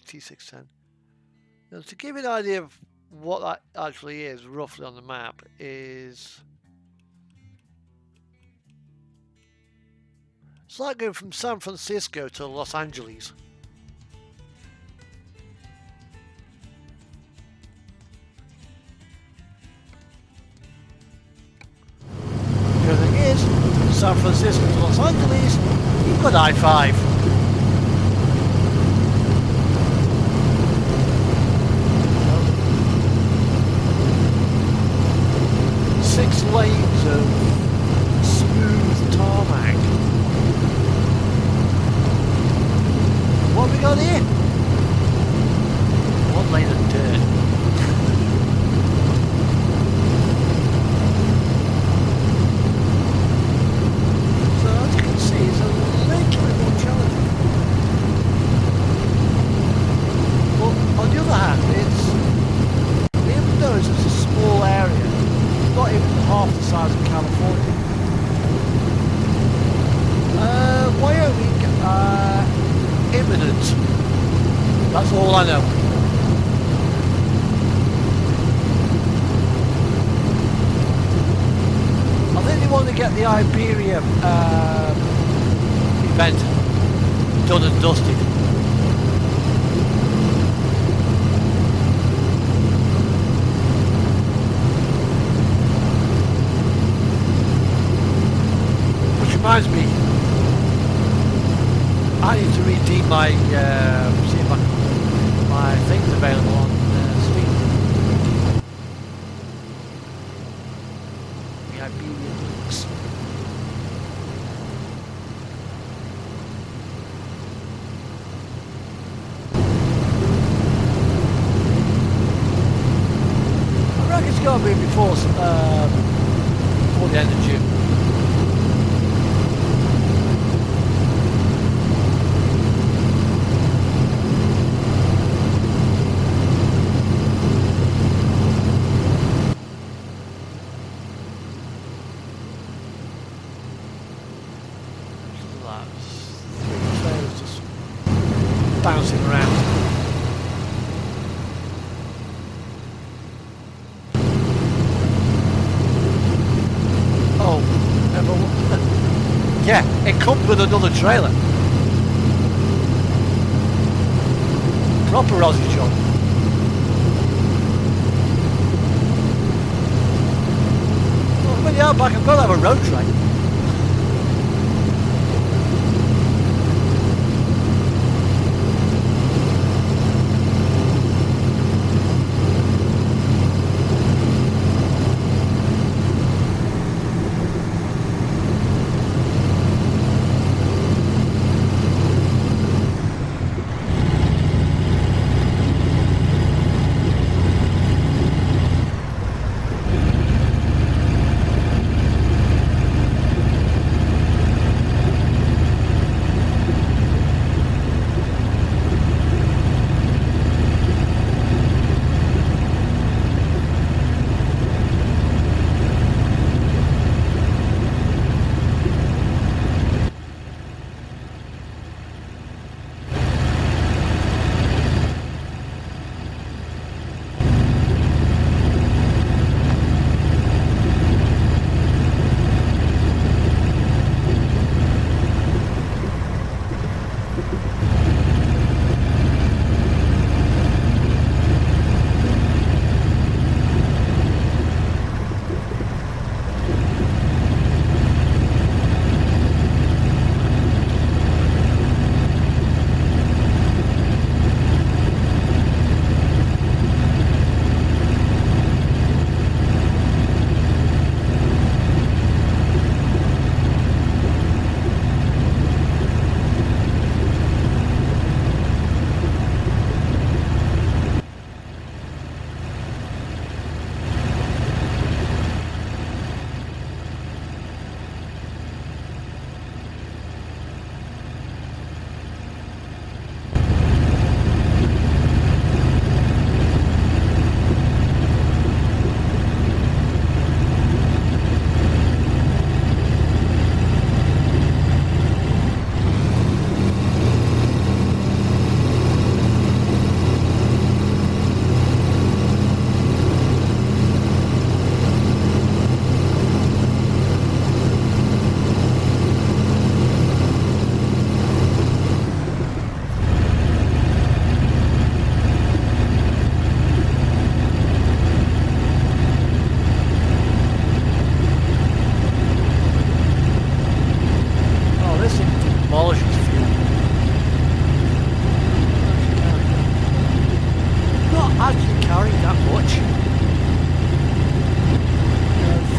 T610. Now, to give you an idea of what that actually is roughly on the map is it's like going from San Francisco to Los Angeles. The other thing is, from San Francisco to Los Angeles, you've got I-5. 6 lanes of smooth tarmac. What have we got here? 1 lane of dirt. So as you can see, it's a little bit more challenging. But on the other hand, even though it's a small area, not even half the size of California. Wyoming, imminent. That's all I know. I think they want to get the Iberia event done and dusted. reminds me, I need to redeem my, see if my thing's available on Steam. The Iberian Lynx. I reckon it's going to be before the end of June. Bouncing around. Oh, yeah, it comes with another trailer. Proper Aussie job. Well, when the outback, I've got to have a road train.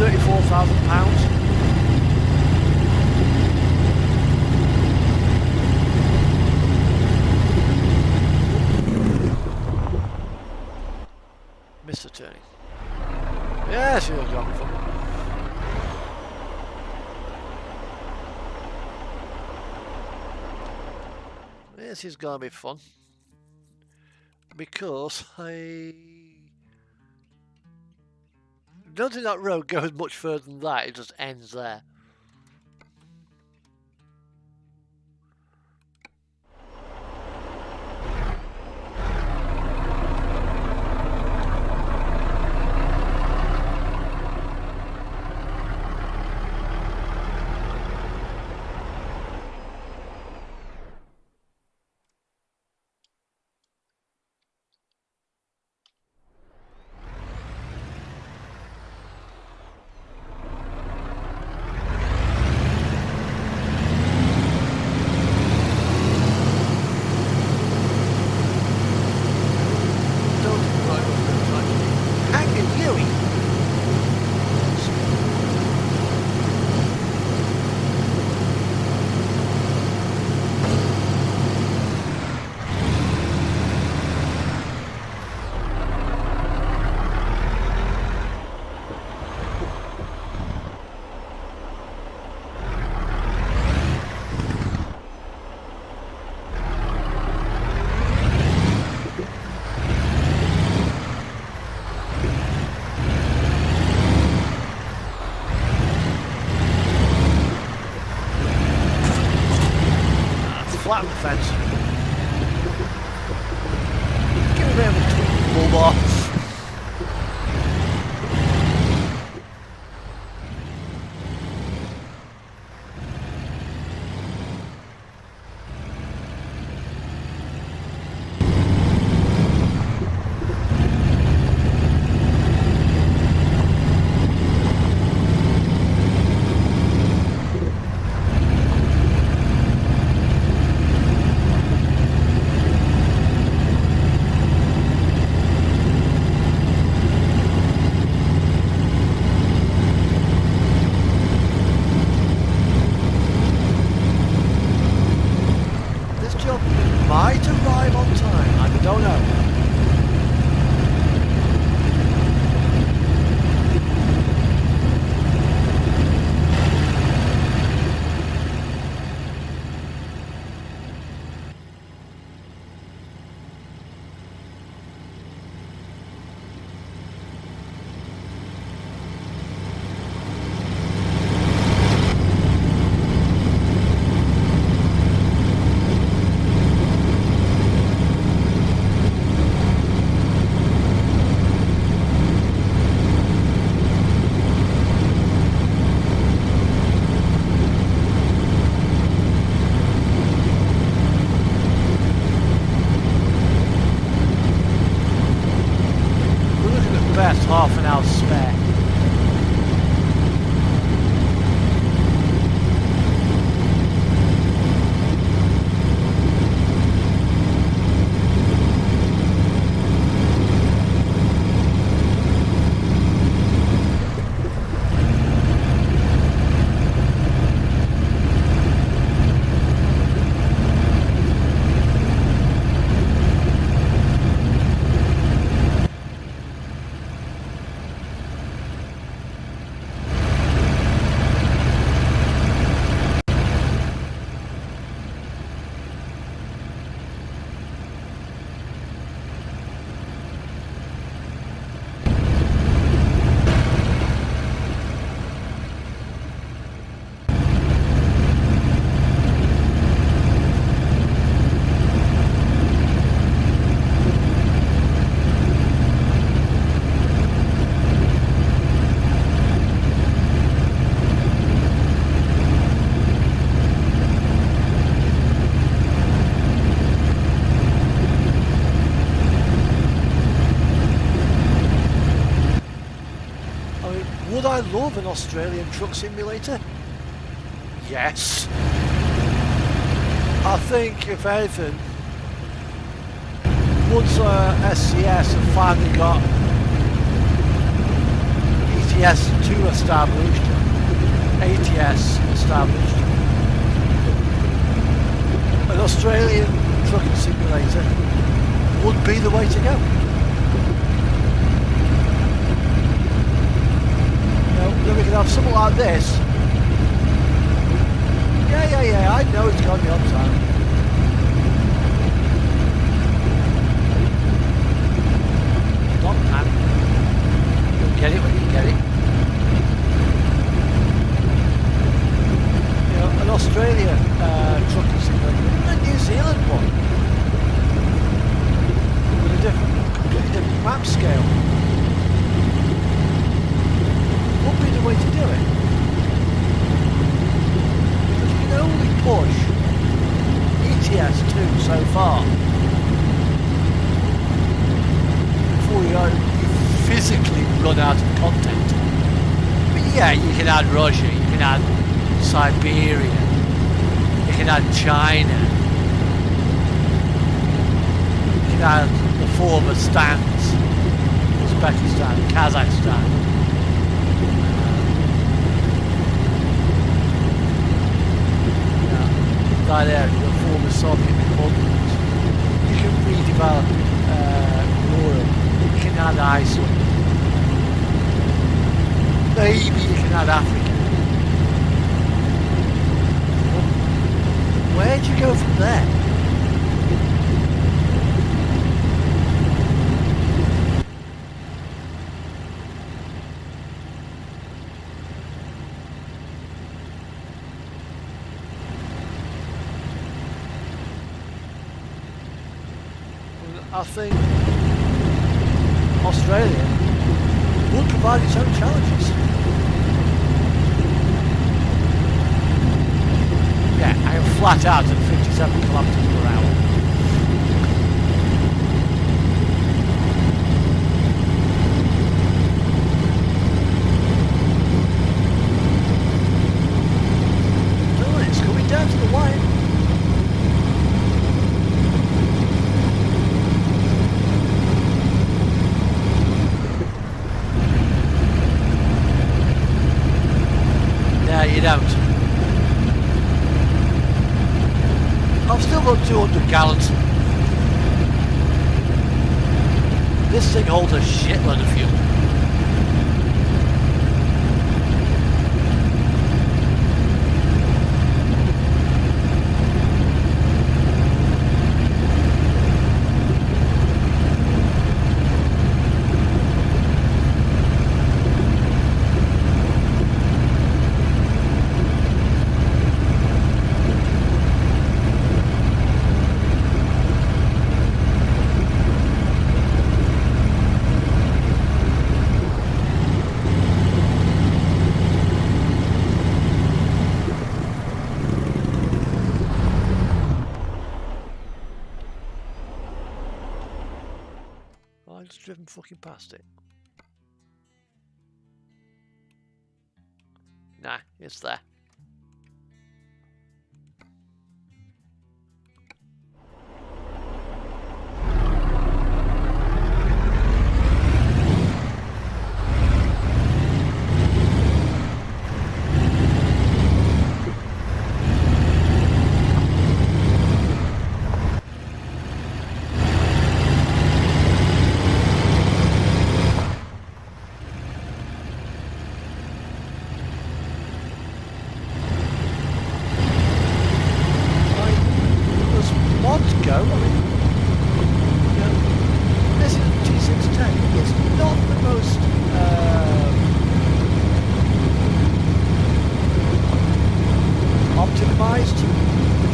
£34,000. Mr. Turning. Yes, you're going for. This is going to be fun. Because I don't think that road goes much further than that, it just ends there. I love an Australian truck simulator? Yes. I think, if anything, once SCS have finally got ETS2 established, ATS established, an Australian trucking simulator would be the way to go. Then we can have something like this. Yeah, I know it's got to be on time. Stop, man. You'll get it when you get it. You know, an Australia trucking simulator, and a New Zealand one, with a completely different map scale, would be the way to do it. Because you can only push ETS2 so far before you physically run out of content. But yeah, you can add Russia, you can add Siberia, you can add China, you can add the former stands, Uzbekistan, Kazakhstan. That area, the former Soviet republics. You can redevelop Europe. You can add Iceland. Maybe you can add Africa. Well, where do you go from there? I think Australia will provide its own challenges. Yeah, I am flat out at 57 kilometres per hour. Oh, it's coming down to the wire. You don't. I've still got 200 gallons. This thing holds a shitload of fuel. I just driven fucking past it. Nah, it's there.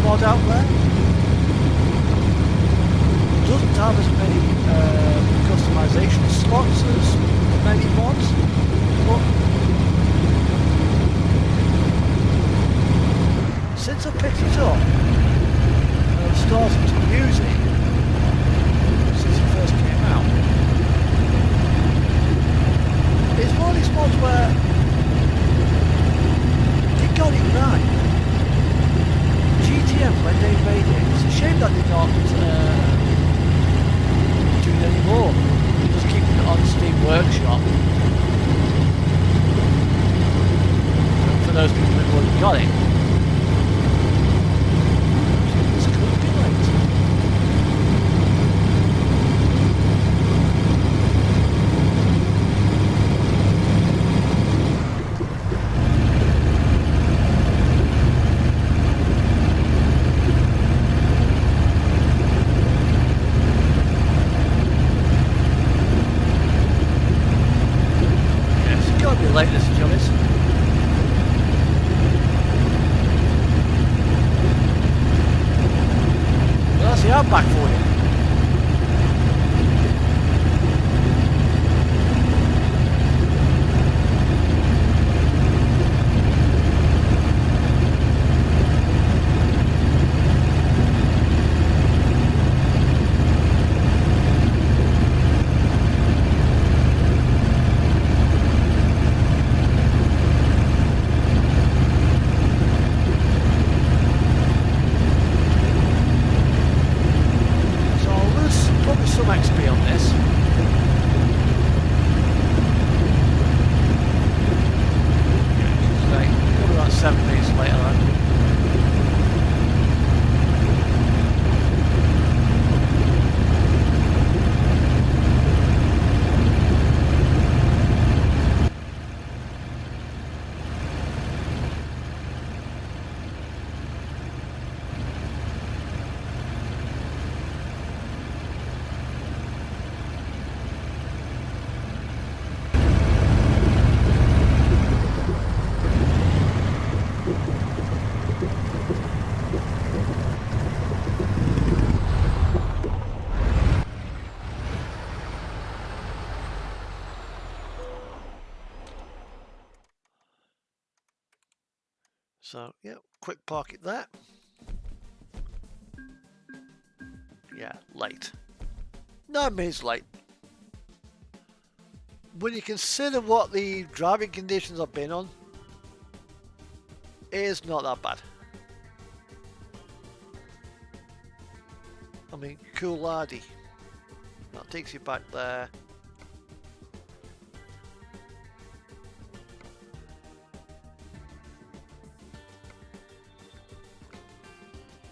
Mod out there. It doesn't have as many customization slots as many mods, but since I picked it up and I've started to use it since it first came out, it's one of these mods where We've already got it. This could be late. Yes, it's got to be late, this job is. Well, that's the outback for you. So I'll lose probably some XP on this. Yeah, probably about 7 minutes later then. So, yeah, quick park it there. Yeah, late. 9 minutes late. When you consider what the driving conditions I've been on, it is not that bad. I mean, Cooladi. That takes you back there.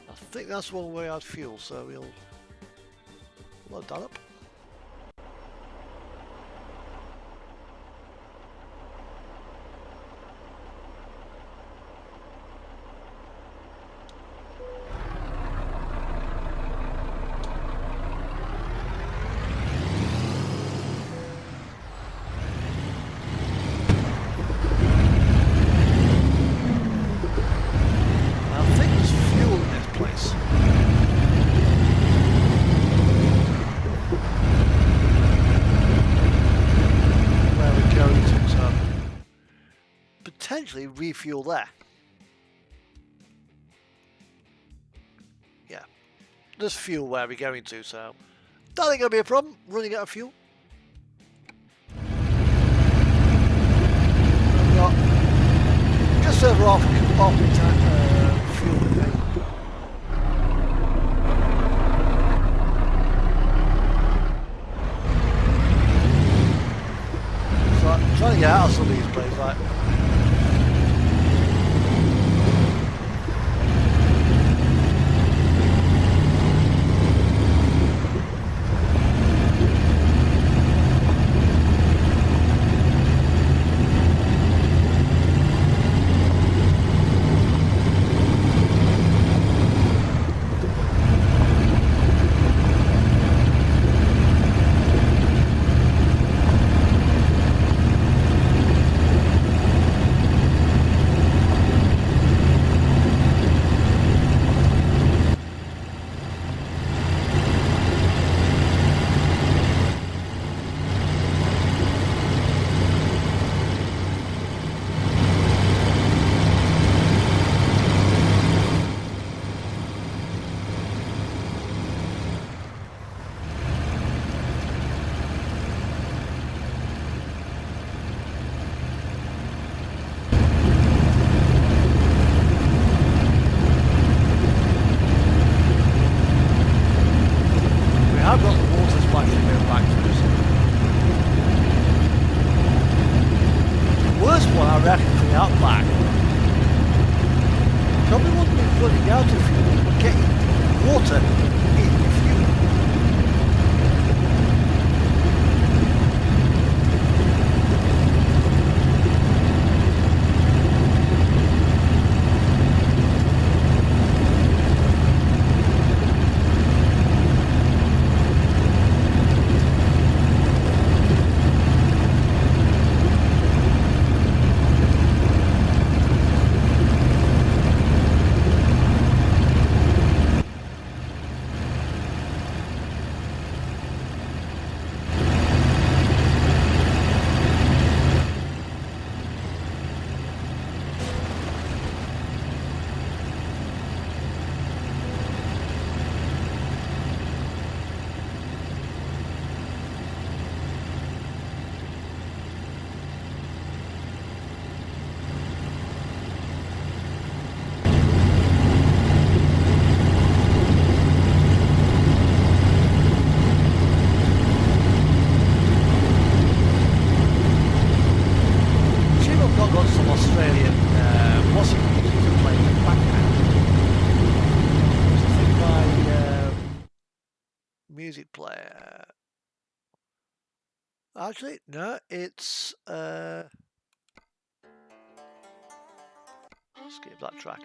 I think that's one way I'd fuel, so we'll load that up. I think there's fuel in this place. Where we're going to, so potentially refuel there. Yeah, there's fuel where we're going to, so that ain't gonna be a problem. Running out of fuel. I've got just over half the tank fuel with me. So I'm trying to get out of some of these places, like. running out of fuel, getting water in your fuel. Music player. Actually, no, it's skip that track.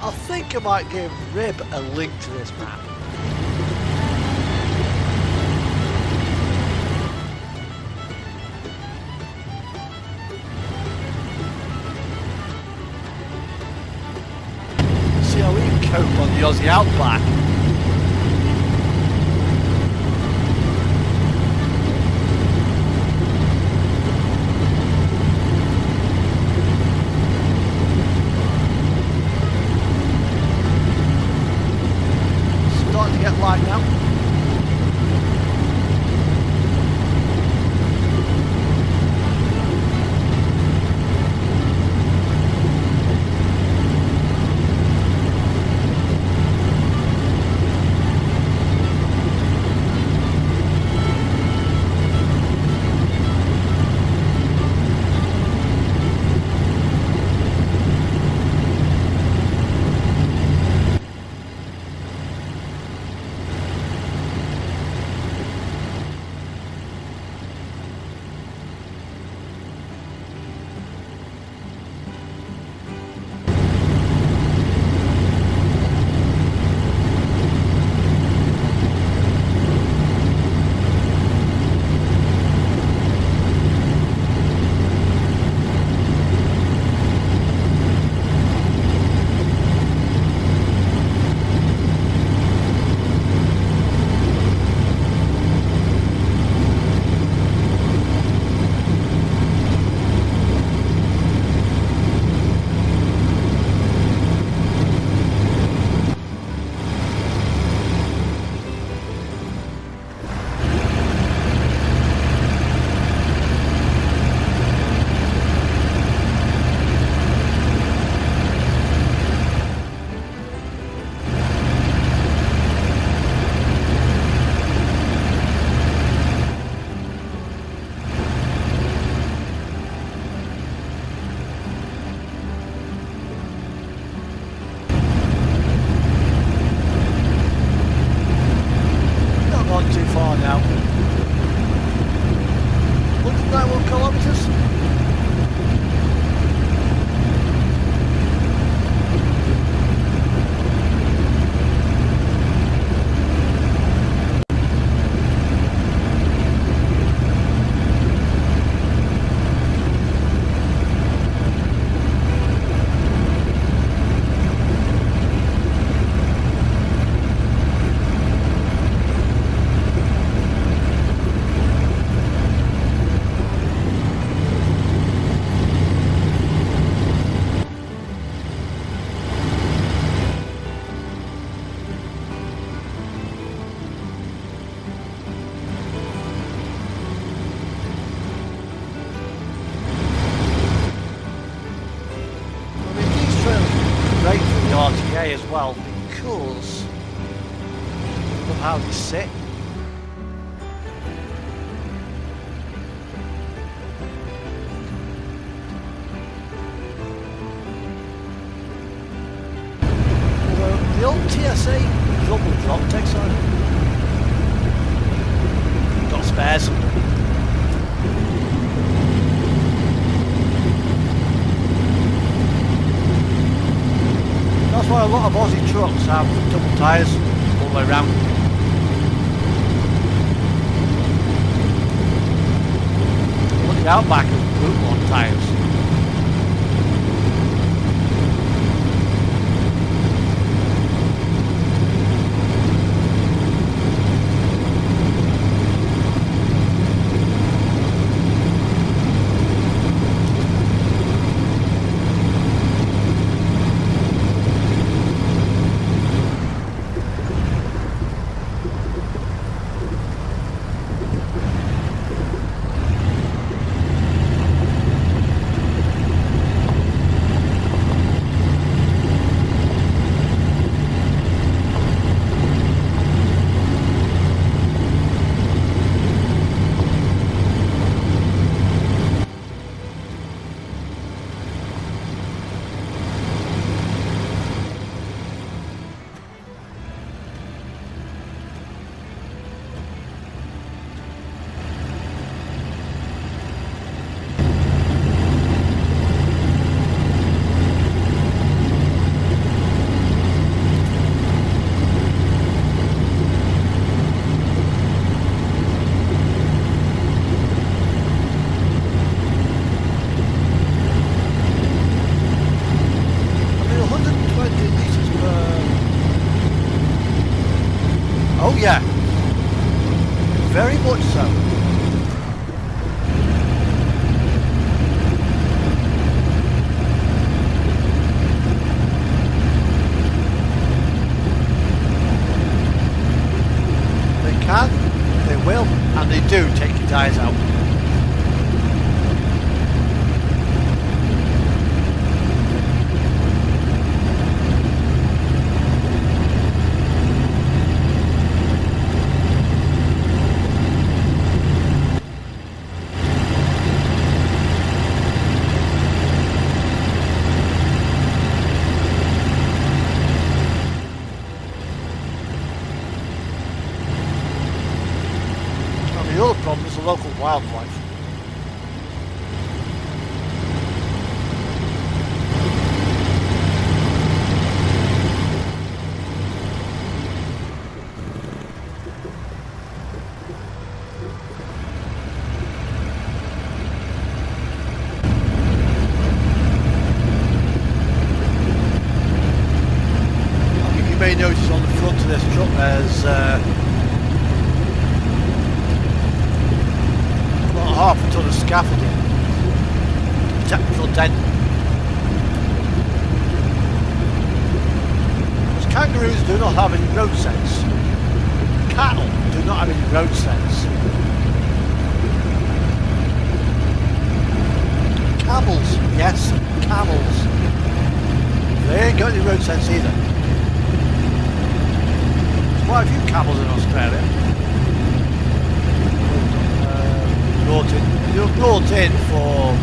I think I might give Rib a link to this map. See how we can cope on the Aussie Outback. Get light now. well because of how they sit. Although the old TSA double drop takes on. Got spares. That's why a lot of Aussie trucks have double tyres all the way around. Look at the Outback of boot-on tyres. Oh yeah, very much so. They can, they will, and they do take your tyres out. The other problem is the local wildlife. I think you may notice on the front of this truck there's half a ton of scaffolding to protect the front end. Because kangaroos do not have any road sense. Cattle do not have any road sense. Camels, yes, camels. They ain't got any road sense either. There's quite a few camels in Australia. You're brought in for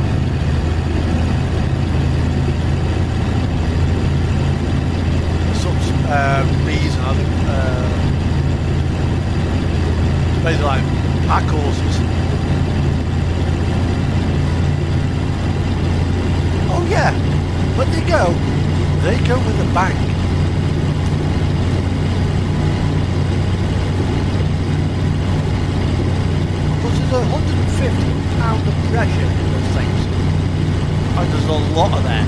some reason. I think basically like pack horses. Oh yeah, but they go with a bang. There's 150 pounds of pressure in those things, and there's a lot of that.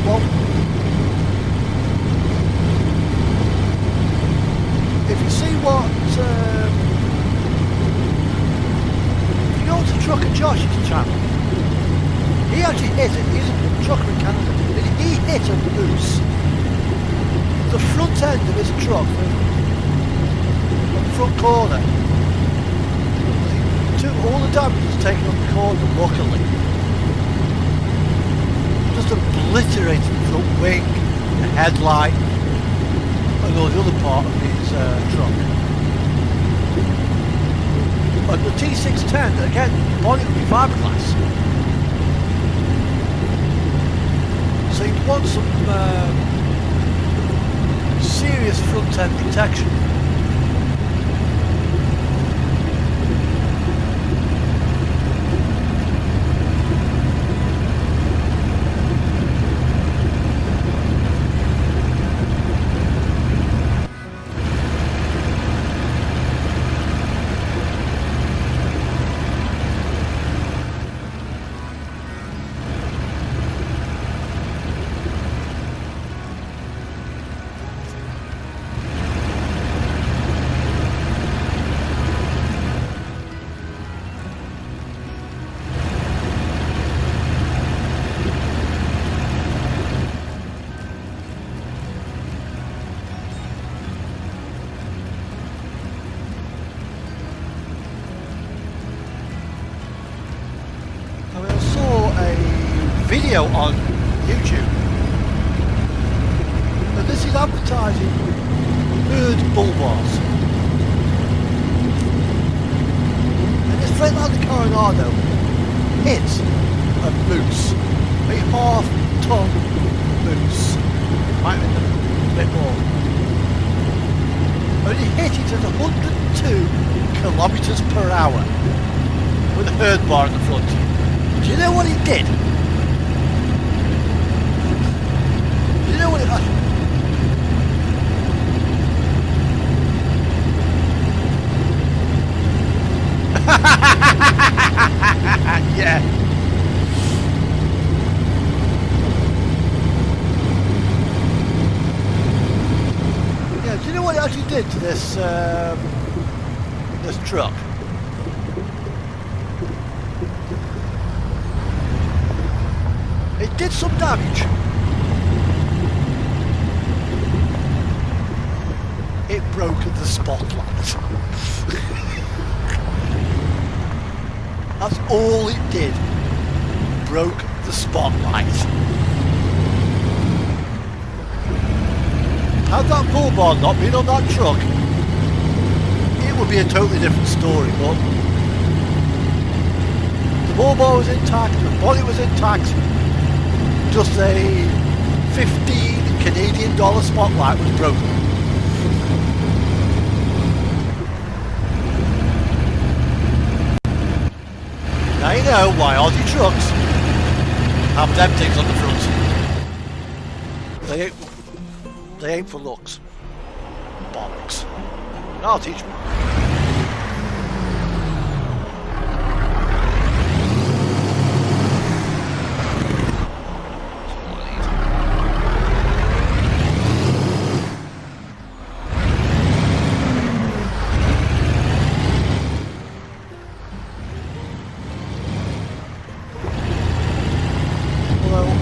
Well, if you see what, if you go to Trucker Josh's channel, he actually hit it. He's a trucker in Canada, and he hit a moose. The front end of his truck. Front corner. All the damage is taken on the corner, luckily. just obliterated the front wing, the headlight, and all the other part of his truck. And the T610, again, bonnet would be fiberglass. So you'd want some serious front end protection. Video on YouTube, and this is advertising herd bull bars, and this Freightliner Coronado hits a moose, a half-ton moose, might have been a bit more, and he hit it at 102 kilometers per hour with a herd bar in the front. Do you know what he did? You know what it yeah. Yeah, do you know what it actually did to this this truck? It did some damage. It broke the spotlight. That's all it did. Broke the spotlight. Had that bull bar not been on that truck, it would be a totally different story, but the bull bar was intact, the body was intact, just a 15 Canadian dollar spotlight was broken. Now you know why Aussie trucks have them things on the front. They ain't for looks. Bollocks. I'll teach them.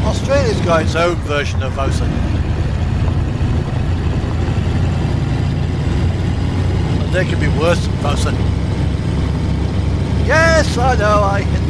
Australia's got its own version of OSA. And they can be worse than OSA. Yes, I know, I hit them.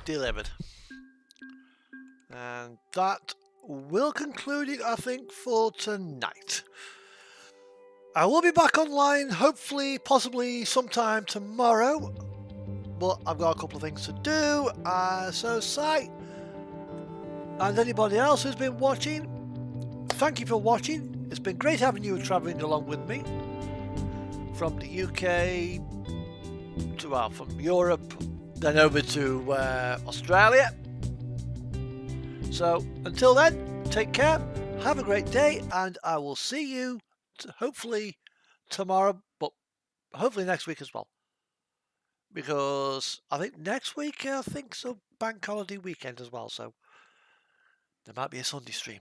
delivered. And that will conclude it, I think, for tonight. I will be back online, hopefully, possibly sometime tomorrow, but I've got a couple of things to do. So, Si, and anybody else who's been watching, thank you for watching. It's been great having you travelling along with me from the UK to, well, from Europe, then over to Australia. So, until then, take care, have a great day, and I will see you hopefully tomorrow, but hopefully next week as well. Because I think next week, I think, so bank holiday weekend as well, so there might be a Sunday stream.